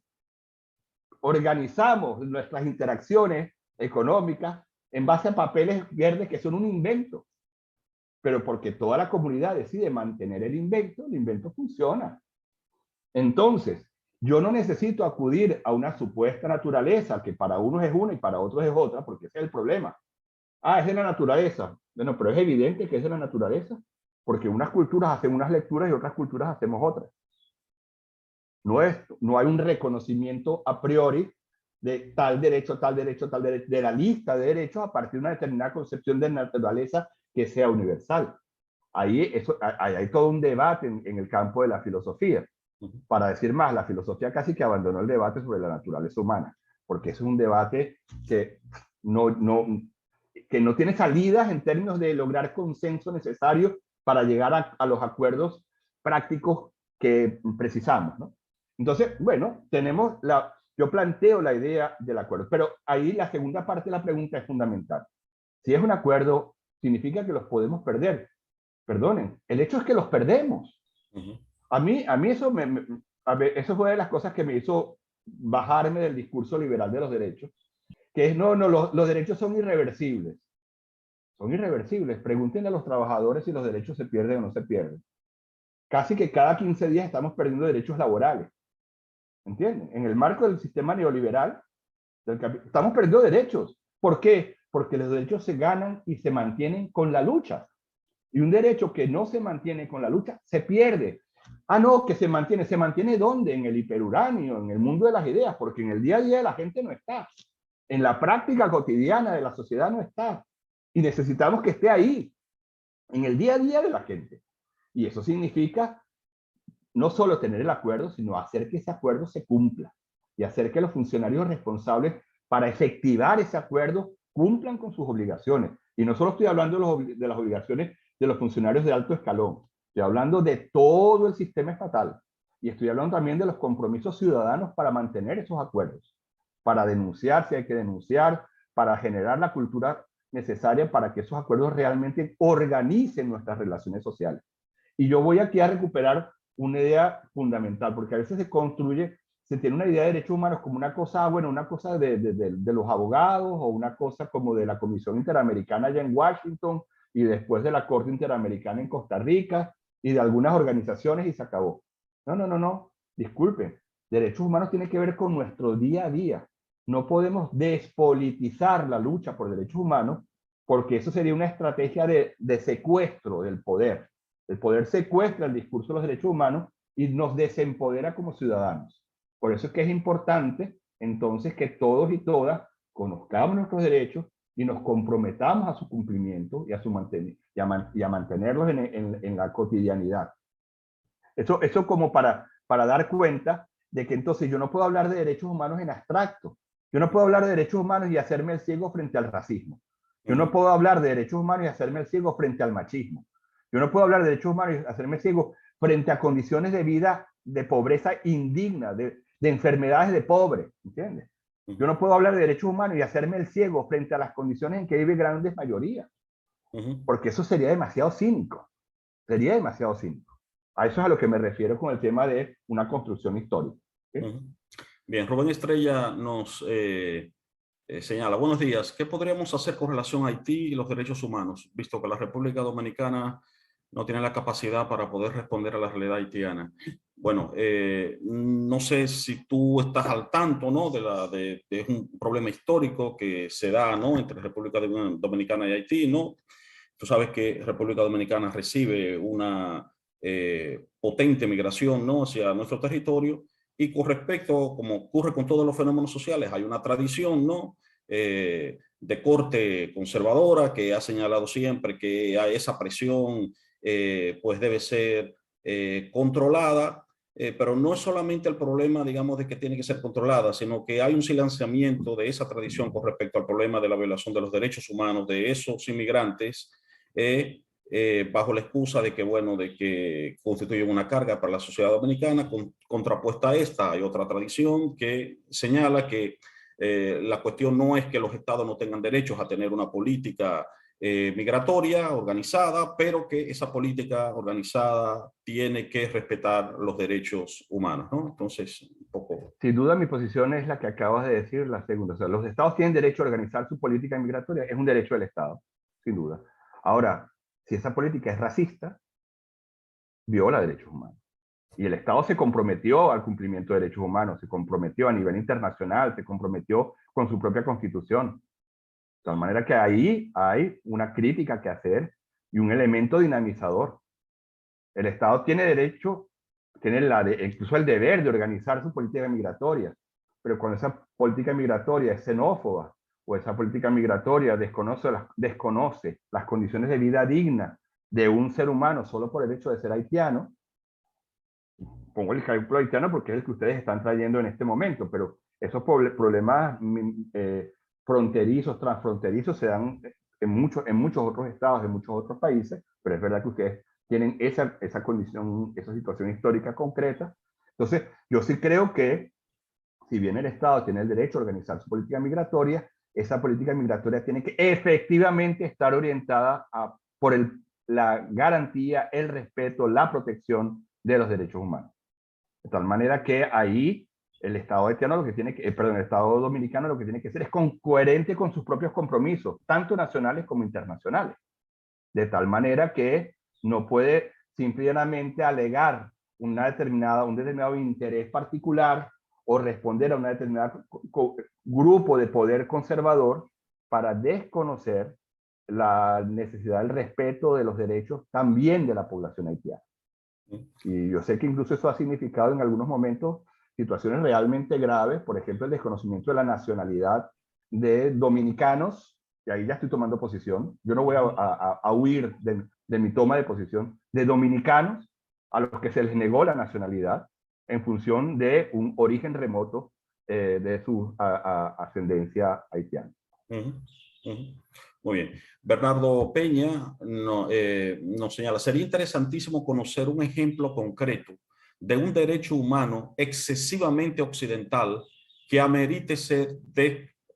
Organizamos nuestras interacciones económicas en base a papeles verdes que son un invento. Pero porque toda la comunidad decide mantener el invento funciona. Entonces, yo no necesito acudir a una supuesta naturaleza que para unos es una y para otros es otra, porque ese es el problema. Ah, es de la naturaleza. Bueno, pero es evidente que es de la naturaleza, porque unas culturas hacen unas lecturas y otras culturas hacemos otras. No hay un reconocimiento a priori de tal derecho, de la lista de derechos a partir de una determinada concepción de naturaleza que sea universal. Ahí hay todo un debate en el campo de la filosofía. Para decir más, la filosofía casi que abandonó el debate sobre la naturaleza humana, porque es un debate que no tiene salidas en términos de lograr consenso necesario para llegar a los acuerdos prácticos que precisamos, ¿no? Entonces, bueno, yo planteo la idea del acuerdo, pero ahí la segunda parte de la pregunta es fundamental. Si es un acuerdo, significa que los podemos perder. Perdonen, el hecho es que los perdemos. A mí eso, eso fue de las cosas que me hizo bajarme del discurso liberal de los derechos, que es, los derechos son irreversibles. Son irreversibles. Pregúntenle a los trabajadores si los derechos se pierden o no se pierden. Casi que cada 15 días estamos perdiendo derechos laborales. ¿Entienden? En el marco del sistema neoliberal, estamos perdiendo derechos. ¿Por qué? Porque los derechos se ganan y se mantienen con la lucha. Y un derecho que no se mantiene con la lucha, se pierde. Ah, no, que se mantiene. ¿Se mantiene dónde? En el hiperuranio, en el mundo de las ideas, porque en el día a día de la gente no está. En la práctica cotidiana de la sociedad no está. Y necesitamos que esté ahí, en el día a día de la gente. Y eso significa no solo tener el acuerdo, sino hacer que ese acuerdo se cumpla y hacer que los funcionarios responsables para efectivar ese acuerdo cumplan con sus obligaciones. Y no solo estoy hablando de las obligaciones de los funcionarios de alto escalón, estoy hablando de todo el sistema estatal. Y estoy hablando también de los compromisos ciudadanos para mantener esos acuerdos, para denunciar si hay que denunciar, para generar la cultura necesaria para que esos acuerdos realmente organicen nuestras relaciones sociales. Y yo voy aquí a recuperar una idea fundamental, porque a veces se tiene una idea de derechos humanos como una cosa, bueno, una cosa de los abogados o una cosa como de la Comisión Interamericana allá en Washington y después de la Corte Interamericana en Costa Rica y de algunas organizaciones y se acabó. No, no, no, no, disculpen. Derechos humanos tiene que ver con nuestro día a día. No podemos despolitizar la lucha por derechos humanos porque eso sería una estrategia de secuestro del poder. El poder secuestra el discurso de los derechos humanos y nos desempodera como ciudadanos. Por eso es que es importante entonces que todos y todas conozcamos nuestros derechos y nos comprometamos a su cumplimiento y a mantenerlos en la cotidianidad. Eso como para dar cuenta de que entonces yo no puedo hablar de derechos humanos en abstracto. Yo no puedo hablar de derechos humanos y hacerme el ciego frente al racismo. Yo no puedo hablar de derechos humanos y hacerme el ciego frente al machismo. Yo no puedo hablar de derechos humanos y hacerme ciego frente a condiciones de vida de pobreza indigna, de enfermedades de pobre, ¿entiendes? Yo no puedo hablar de derechos humanos y hacerme el ciego frente a las condiciones en que vive grandes mayorías, porque eso sería demasiado cínico. Sería demasiado cínico. A eso es a lo que me refiero con el tema de una construcción histórica. ¿Sí? Bien, Rubén Estrella nos señala, buenos días, ¿qué podríamos hacer con relación a Haití y los derechos humanos, visto que la República Dominicana no tiene la capacidad para poder responder a la realidad haitiana? Bueno, no sé si tú estás al tanto, ¿no? de un problema histórico que se da, ¿no? Entre República Dominicana y Haití, ¿no? Tú sabes que República Dominicana recibe una potente migración, ¿no? Hacia nuestro territorio, y con respecto, como ocurre con todos los fenómenos sociales, hay una tradición, ¿no? De corte conservadora que ha señalado siempre que esa presión pues debe ser controlada, pero no es solamente el problema, digamos, de que tiene que ser controlada, sino que hay un silenciamiento de esa tradición con respecto al problema de la violación de los derechos humanos de esos inmigrantes, bajo la excusa de que, bueno, de que constituyen una carga para la sociedad dominicana. Contrapuesta a esta hay otra tradición que señala que la cuestión no es que los estados no tengan derechos a tener una política migratoria organizada, pero que esa política organizada tiene que respetar los derechos humanos, ¿no? Entonces, un poco... Sin duda mi posición es la que acabas de decir, la segunda. O sea, los estados tienen derecho a organizar su política migratoria, es un derecho del estado, sin duda. Ahora, si esa política es racista, viola derechos humanos. Y el Estado se comprometió al cumplimiento de derechos humanos, se comprometió a nivel internacional, se comprometió con su propia constitución. De tal manera que ahí hay una crítica que hacer y un elemento dinamizador. El Estado tiene derecho, incluso el deber de organizar su política migratoria, pero cuando esa política migratoria es xenófoba o esa política migratoria desconoce las condiciones de vida digna de un ser humano solo por el hecho de ser haitiano, pongo el ejemplo haitiano porque es el que ustedes están trayendo en este momento, pero esos problemas fronterizos, transfronterizos se dan en muchos otros estados, en muchos otros países, pero es verdad que ustedes tienen esa condición, esa situación histórica concreta. Entonces, yo sí creo que si bien el Estado tiene el derecho a organizar su política migratoria, esa política migratoria tiene que efectivamente estar orientada por la garantía, el respeto, la protección de los derechos humanos. De tal manera que ahí el Estado haitiano lo que tiene que, el Estado dominicano lo que tiene que hacer es coherente con sus propios compromisos, tanto nacionales como internacionales. De tal manera que no puede simplemente alegar un determinado interés particular o responder a un determinado grupo de poder conservador para desconocer la necesidad del respeto de los derechos también de la población haitiana. Y yo sé que incluso eso ha significado en algunos momentos situaciones realmente graves, por ejemplo, el desconocimiento de la nacionalidad de dominicanos, y ahí ya estoy tomando posición, yo no voy a huir de mi toma de posición, de dominicanos a los que se les negó la nacionalidad en función de un origen remoto de su ascendencia haitiana. Ujú, ujú. Muy bien. Bernardo Peña nos señala, sería interesantísimo conocer un ejemplo concreto de un derecho humano excesivamente occidental que amerite ser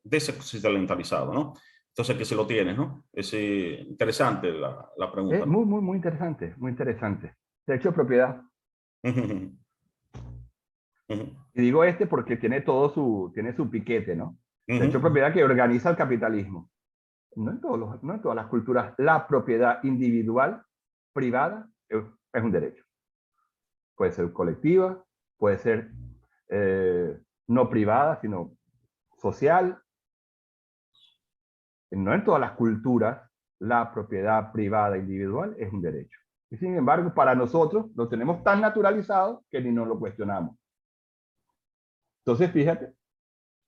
desoccidentalizado, ¿no? Entonces, que si lo tienes, ¿no? Es interesante la pregunta, ¿no? Muy interesante, muy interesante. Derecho de propiedad. Ujú, ujú, Y digo porque tiene su piquete, ¿no? Derecho de ujú, propiedad que organiza el capitalismo. No en todas las culturas la propiedad individual, privada, es un derecho. Puede ser colectiva, puede ser no privada, sino social. No en todas las culturas la propiedad privada individual es un derecho. Y sin embargo, para nosotros lo tenemos tan naturalizado que ni nos lo cuestionamos. Entonces, fíjate,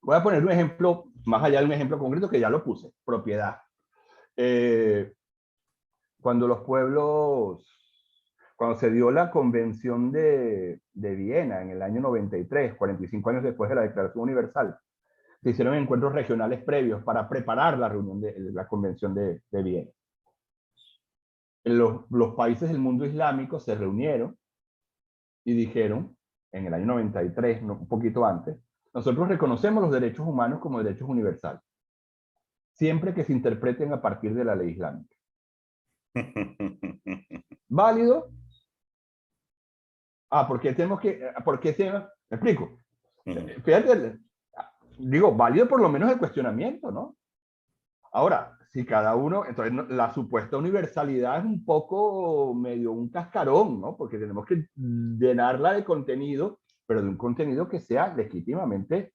voy a poner un ejemplo, más allá de un ejemplo concreto que ya lo puse, propiedad. Eh, cuando los pueblos, cuando se dio la Convención de Viena en el año 93, 45 años después de la Declaración Universal, se hicieron encuentros regionales previos para preparar la reunión de la Convención de Viena. Los países del mundo islámico se reunieron y dijeron, en el año 93, un poquito antes, nosotros reconocemos los derechos humanos como derechos universales, siempre que se interpreten a partir de la ley islámica. ¿Válido? ¿Por qué tenemos que, me explico? Fíjate, digo, válido por lo menos el cuestionamiento, ¿no? Ahora, si cada uno, entonces la supuesta universalidad es un poco medio un cascarón, ¿no? Porque tenemos que llenarla de contenido, pero de un contenido que sea legítimamente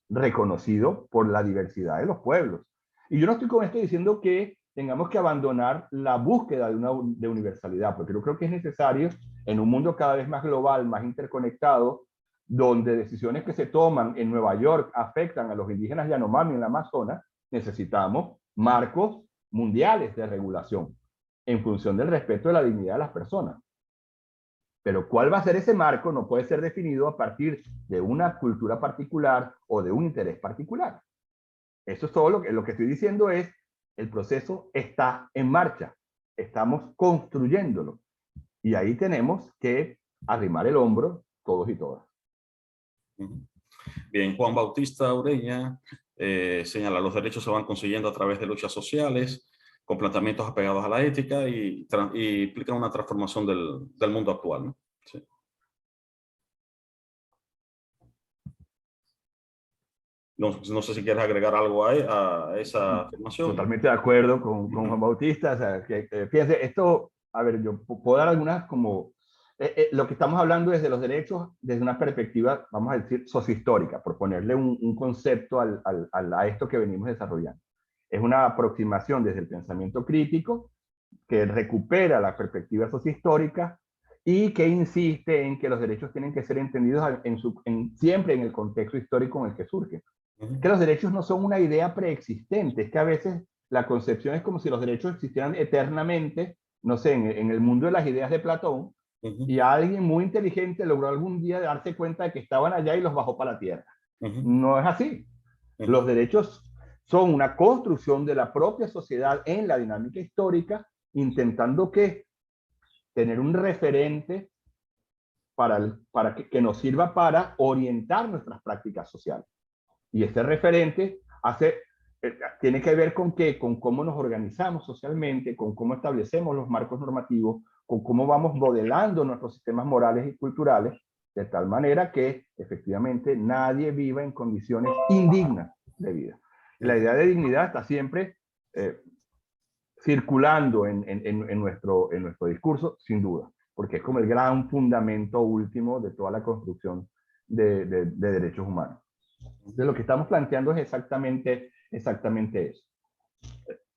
reconocido por la diversidad de los pueblos. Y yo no estoy con esto diciendo que tengamos que abandonar la búsqueda de universalidad, porque yo creo que es necesario en un mundo cada vez más global, más interconectado, donde decisiones que se toman en Nueva York afectan a los indígenas Yanomami en la Amazonas, necesitamos marcos mundiales de regulación en función del respeto de la dignidad de las personas. Pero cuál va a ser ese marco no puede ser definido a partir de una cultura particular o de un interés particular. Eso es todo lo que estoy diciendo es, el proceso está en marcha, estamos construyéndolo y ahí tenemos que arrimar el hombro todos y todas. Bien, Juan Bautista Ureña señala, los derechos se van consiguiendo a través de luchas sociales, con planteamientos apegados a la ética y implican una transformación del mundo actual, ¿no? Sí. No sé si quieres agregar algo a esa afirmación. Totalmente de acuerdo con Juan Bautista. O sea, fíjense, esto, a ver, yo puedo dar algunas como, lo que estamos hablando es de los derechos desde una perspectiva, vamos a decir, sociohistórica, por ponerle un concepto a esto que venimos desarrollando. Es una aproximación desde el pensamiento crítico que recupera la perspectiva sociohistórica y que insiste en que los derechos tienen que ser entendidos siempre en el contexto histórico en el que surgen. Que los derechos no son una idea preexistente, es que a veces la concepción es como si los derechos existieran eternamente, no sé, en el mundo de las ideas de Platón, y alguien muy inteligente logró algún día darse cuenta de que estaban allá y los bajó para la tierra. No es así. Los derechos son una construcción de la propia sociedad en la dinámica histórica, intentando tener un referente para que nos sirva para orientar nuestras prácticas sociales. Y este referente tiene que ver con cómo nos organizamos socialmente, con cómo establecemos los marcos normativos, con cómo vamos modelando nuestros sistemas morales y culturales, de tal manera que efectivamente nadie viva en condiciones indignas de vida. La idea de dignidad está siempre circulando en nuestro discurso, sin duda, porque es como el gran fundamento último de toda la construcción de derechos humanos. De lo que estamos planteando es exactamente eso.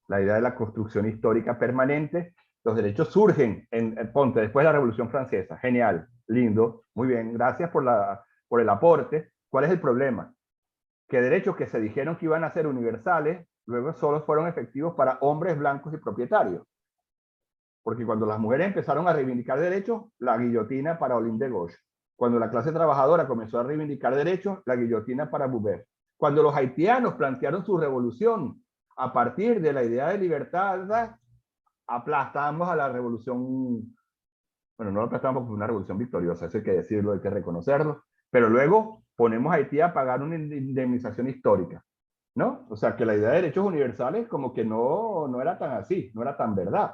La idea de la construcción histórica permanente. Los derechos surgen ponte, después de la Revolución Francesa. Genial, lindo, muy bien, gracias por el aporte. ¿Cuál es el problema? Que derechos que se dijeron que iban a ser universales, luego solo fueron efectivos para hombres blancos y propietarios. Porque cuando las mujeres empezaron a reivindicar derechos, la guillotina para Olympe de Gauche. Cuando la clase trabajadora comenzó a reivindicar derechos, la guillotina para Boubert. Cuando los haitianos plantearon su revolución a partir de la idea de libertad, ¿verdad?, aplastamos a la revolución. Bueno, no lo aplastamos porque fue una revolución victoriosa, eso hay que decirlo, hay que reconocerlo, pero luego ponemos a Haití a pagar una indemnización histórica, ¿no? O sea, que la idea de derechos universales como que no era tan así, no era tan verdad.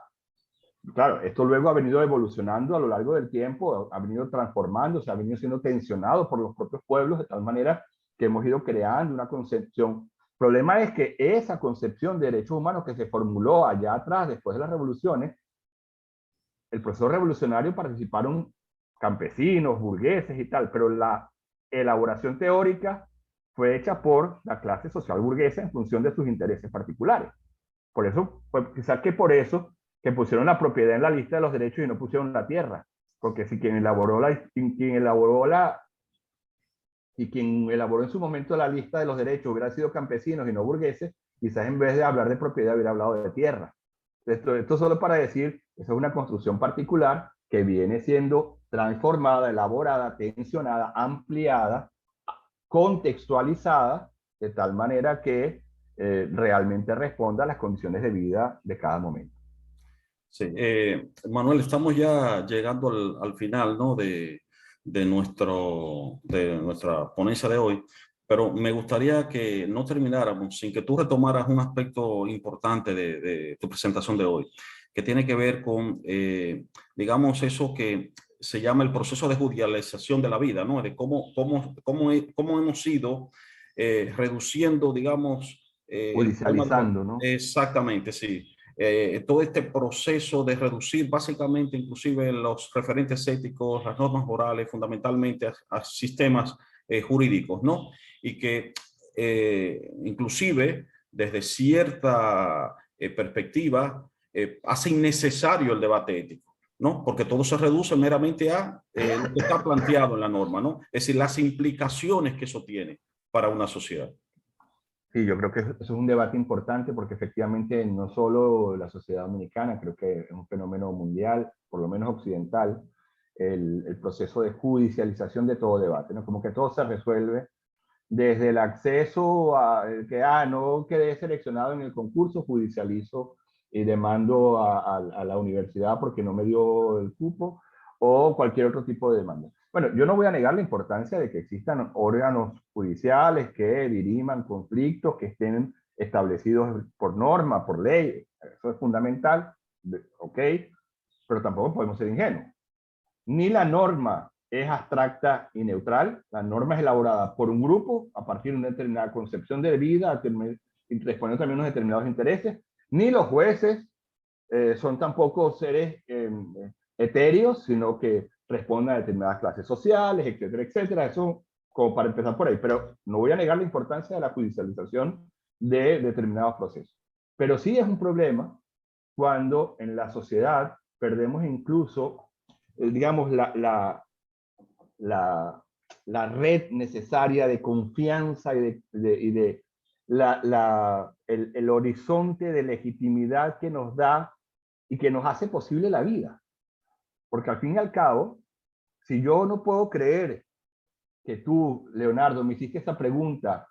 Claro, esto luego ha venido evolucionando a lo largo del tiempo, ha venido transformándose, ha venido siendo tensionado por los propios pueblos, de tal manera que hemos ido creando una concepción. El problema es que esa concepción de derechos humanos que se formuló allá atrás, después de las revoluciones, el proceso revolucionario participaron campesinos, burgueses y tal, pero la elaboración teórica fue hecha por la clase social burguesa en función de sus intereses particulares. Por eso, pues, quizás que por eso que pusieron la propiedad en la lista de los derechos y no pusieron la tierra, porque si quien elaboró en su momento la lista de los derechos hubiera sido campesinos y no burgueses, quizás en vez de hablar de propiedad hubiera hablado de tierra. Esto solo para decir, esa es una construcción particular que viene siendo transformada, elaborada, tensionada, ampliada, contextualizada, de tal manera que realmente responda a las condiciones de vida de cada momento. Sí, Manuel, estamos ya llegando al final, ¿no?, de nuestra ponencia de hoy, pero me gustaría que no termináramos sin que tú retomaras un aspecto importante de tu presentación de hoy, que tiene que ver con, digamos, eso que se llama el proceso de judicialización de la vida, ¿no?, de cómo hemos ido reduciendo, digamos, el tema de Judicializando, ¿no? exactamente, sí, todo este proceso de reducir básicamente inclusive los referentes éticos, las normas morales, fundamentalmente a sistemas jurídicos, ¿no? Y que inclusive desde cierta perspectiva hace innecesario el debate ético, ¿no? Porque todo se reduce meramente a lo que está planteado en la norma, ¿no? Es decir, las implicaciones que eso tiene para una sociedad. Sí, yo creo que eso es un debate importante porque efectivamente no solo la sociedad dominicana, creo que es un fenómeno mundial, por lo menos occidental, el proceso de judicialización de todo debate, ¿no? Como que todo se resuelve desde el acceso a que no quedé seleccionado en el concurso, judicializo y demando a la universidad porque no me dio el cupo, o cualquier otro tipo de demanda. Bueno, yo no voy a negar la importancia de que existan órganos judiciales que diriman conflictos, que estén establecidos por norma, por ley. Eso es fundamental, ok, pero tampoco podemos ser ingenuos. Ni la norma es abstracta y neutral. La norma es elaborada por un grupo a partir de una determinada concepción de vida, respondiendo también a unos determinados intereses. Ni los jueces son tampoco seres etéreos, sino que responden a determinadas clases sociales, etcétera, etcétera. Eso como para empezar por ahí. Pero no voy a negar la importancia de la judicialización de determinados procesos. Pero sí es un problema cuando en la sociedad perdemos incluso, digamos, la red necesaria de confianza y de el horizonte de legitimidad que nos da y que nos hace posible la vida. Porque al fin y al cabo, si yo no puedo creer que tú, Leonardo, me hiciste esa pregunta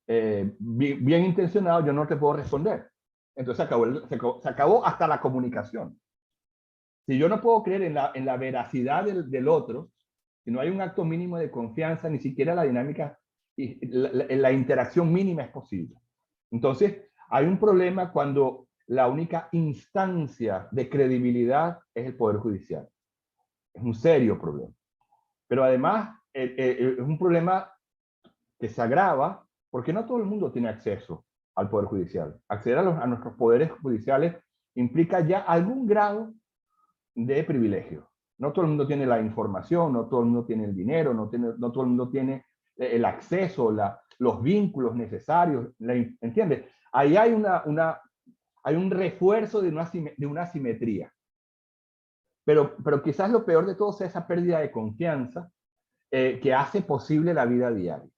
bien intencionado, yo no te puedo responder. Entonces se acabó hasta la comunicación. Si yo no puedo creer en la veracidad del otro, si no hay un acto mínimo de confianza, ni siquiera la dinámica y la interacción mínima es posible. Entonces, hay un problema cuando la única instancia de credibilidad es el Poder Judicial. Es un serio problema. Pero además, es un problema que se agrava porque no todo el mundo tiene acceso al Poder Judicial. Acceder a nuestros poderes judiciales implica ya algún grado de privilegio. No todo el mundo tiene la información, no todo el mundo tiene el dinero, no todo el mundo tiene el acceso, los vínculos necesarios, ¿entiendes? Ahí hay hay un refuerzo de una asimetría. Pero quizás lo peor de todo es esa pérdida de confianza que hace posible la vida diaria.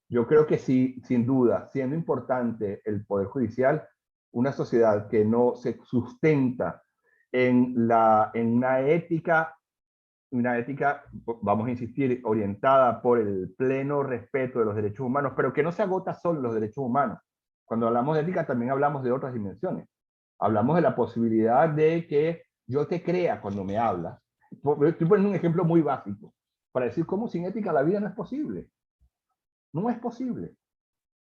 Yo creo que sí, sin duda, siendo importante el Poder Judicial, una sociedad que no se sustenta en una ética, vamos a insistir, orientada por el pleno respeto de los derechos humanos, pero que no se agota solo en los derechos humanos. Cuando hablamos de ética también hablamos de otras dimensiones. Hablamos de la posibilidad de que yo te crea cuando me hablas. Estoy poniendo un ejemplo muy básico para decir cómo sin ética la vida no es posible. No es posible.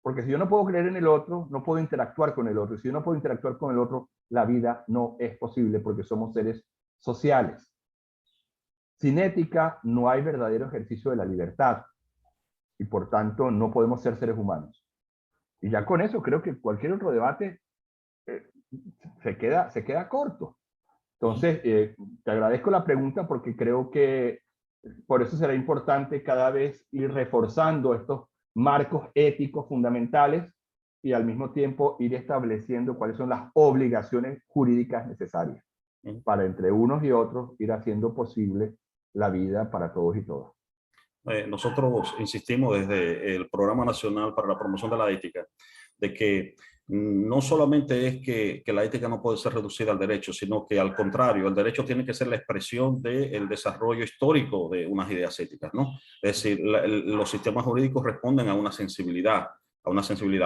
Porque si yo no puedo creer en el otro, no puedo interactuar con el otro. Y si yo no puedo interactuar con el otro, la vida no es posible porque somos seres sociales. Sin ética no hay verdadero ejercicio de la libertad y por tanto no podemos ser seres humanos. Y ya con eso creo que cualquier otro debate se queda corto. Entonces, te agradezco la pregunta porque creo que por eso será importante cada vez ir reforzando estos marcos éticos fundamentales y al mismo tiempo ir estableciendo cuáles son las obligaciones jurídicas necesarias para entre unos y otros ir haciendo posible la vida para todos y todas. Nosotros insistimos desde el Programa Nacional para la Promoción de la Ética, de que no solamente es que la ética no puede ser reducida al derecho, sino que al contrario, el derecho tiene que ser la expresión del desarrollo histórico de unas ideas éticas, ¿no? Es decir, los sistemas jurídicos responden a una sensibilidad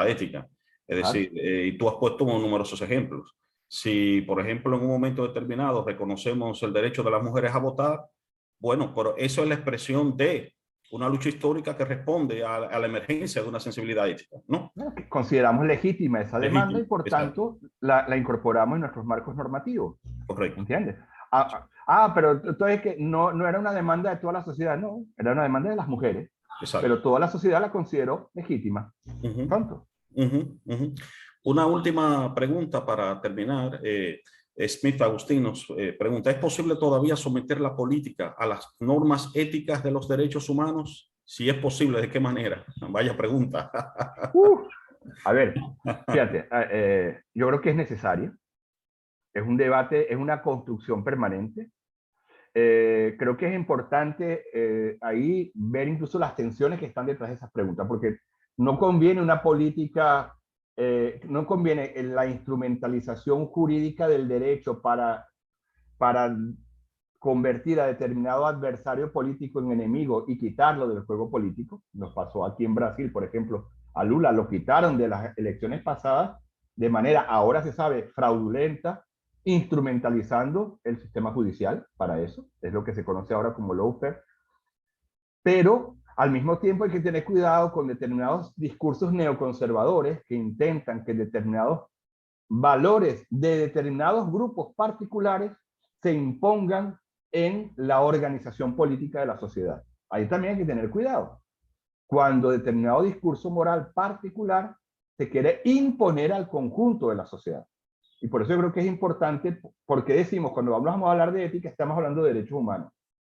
ética. Es decir, y tú has puesto numerosos ejemplos. Si, por ejemplo, en un momento determinado reconocemos el derecho de las mujeres a votar, bueno, pero eso es la expresión de una lucha histórica que responde a la emergencia de una sensibilidad ética, ¿no? Consideramos legítima esa demanda y por Exacto. tanto la incorporamos en nuestros marcos normativos. Correcto. ¿Entiendes? Pero entonces que no era una demanda de toda la sociedad, no, era una demanda de las mujeres. Exacto. Pero toda la sociedad la consideró legítima. ¿Tanto? Una última pregunta para terminar. Smith Agustín nos pregunta, ¿es posible todavía someter la política a las normas éticas de los derechos humanos? Si es posible, ¿de qué manera? Vaya pregunta. A ver, fíjate, yo creo que es necesario. Es un debate, es una construcción permanente. Creo que es importante ahí ver incluso las tensiones que están detrás de esas preguntas, porque no conviene una política, no conviene la instrumentalización jurídica del derecho para convertir a determinado adversario político en enemigo y quitarlo del juego político. Nos pasó aquí en Brasil, por ejemplo, a Lula lo quitaron de las elecciones pasadas de manera, ahora se sabe, fraudulenta, instrumentalizando el sistema judicial para eso, es lo que se conoce ahora como lawfare, pero al mismo tiempo hay que tener cuidado con determinados discursos neoconservadores que intentan que determinados valores de determinados grupos particulares se impongan en la organización política de la sociedad. Ahí también hay que tener cuidado. Cuando determinado discurso moral particular se quiere imponer al conjunto de la sociedad. Y por eso yo creo que es importante, porque decimos, cuando vamos a hablar de ética, estamos hablando de derechos humanos,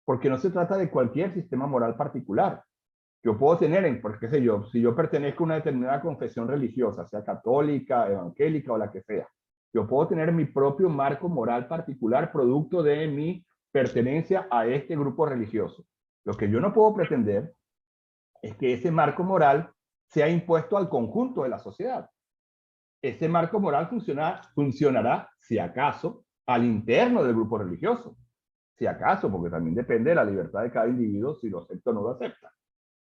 porque no se trata de cualquier sistema moral particular. Yo puedo tener, por qué sé yo, si yo pertenezco a una determinada confesión religiosa, sea católica, evangélica o la que sea, yo puedo tener mi propio marco moral particular producto de mi pertenencia a este grupo religioso. Lo que yo no puedo pretender es que ese marco moral sea impuesto al conjunto de la sociedad. Ese marco moral funcionará, si acaso, al interno del grupo religioso. Si acaso, porque también depende de la libertad de cada individuo si lo acepta o no lo acepta.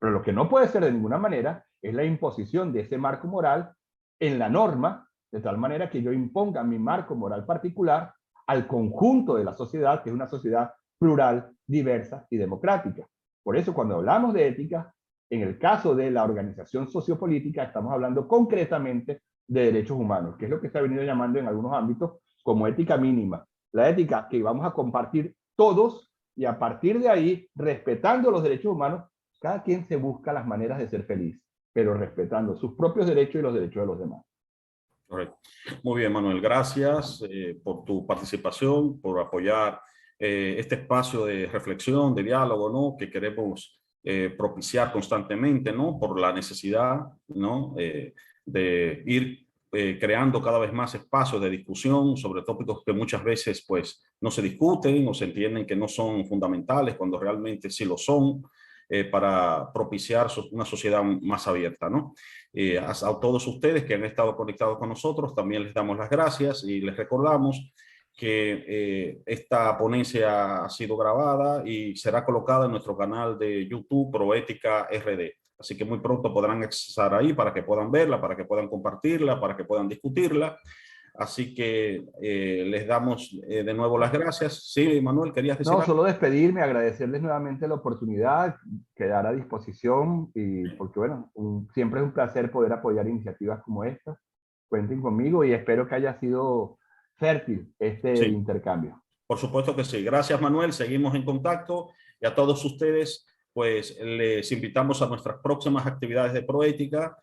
Pero lo que no puede ser de ninguna manera es la imposición de ese marco moral en la norma, de tal manera que yo imponga mi marco moral particular al conjunto de la sociedad, que es una sociedad plural, diversa y democrática. Por eso, cuando hablamos de ética, en el caso de la organización sociopolítica, estamos hablando concretamente de derechos humanos, que es lo que se ha venido llamando en algunos ámbitos como ética mínima. La ética que vamos a compartir todos y a partir de ahí, respetando los derechos humanos, cada quien se busca las maneras de ser feliz, pero respetando sus propios derechos y los derechos de los demás. Correcto. Muy bien, Manuel. Gracias por tu participación, por apoyar este espacio de reflexión, de diálogo, ¿no? Que queremos propiciar constantemente, ¿no? Por la necesidad, ¿no? De ir creando cada vez más espacios de discusión sobre tópicos que muchas veces, pues, no se discuten o se entienden que no son fundamentales cuando realmente sí lo son. Para propiciar una sociedad más abierta, ¿no? A todos ustedes que han estado conectados con nosotros, también les damos las gracias y les recordamos que esta ponencia ha sido grabada y será colocada en nuestro canal de YouTube Proética RD. Así que muy pronto podrán accesar ahí para que puedan verla, para que puedan compartirla, para que puedan discutirla. Así que les damos de nuevo las gracias. Sí, Manuel, ¿querías decir No, algo? solo despedirme, agradecerles nuevamente la oportunidad, quedar a disposición, y porque bueno, siempre es un placer poder apoyar iniciativas como esta. Cuenten conmigo y espero que haya sido fértil este Sí, intercambio. por supuesto que sí. Gracias, Manuel. Seguimos en contacto y a todos ustedes, pues les invitamos a nuestras próximas actividades de Proética,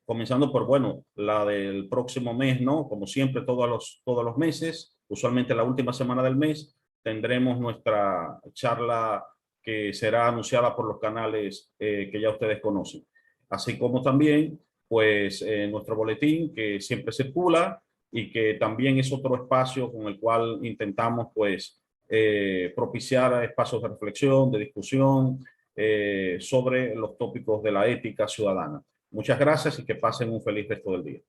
comenzando por, bueno, la del próximo mes, ¿no? Como siempre, todos los meses, usualmente la última semana del mes, tendremos nuestra charla que será anunciada por los canales que ya ustedes conocen. Así como también, pues, nuestro boletín que siempre circula y que también es otro espacio con el cual intentamos, pues, propiciar espacios de reflexión, de discusión sobre los tópicos de la ética ciudadana. Muchas gracias y que pasen un feliz resto del día.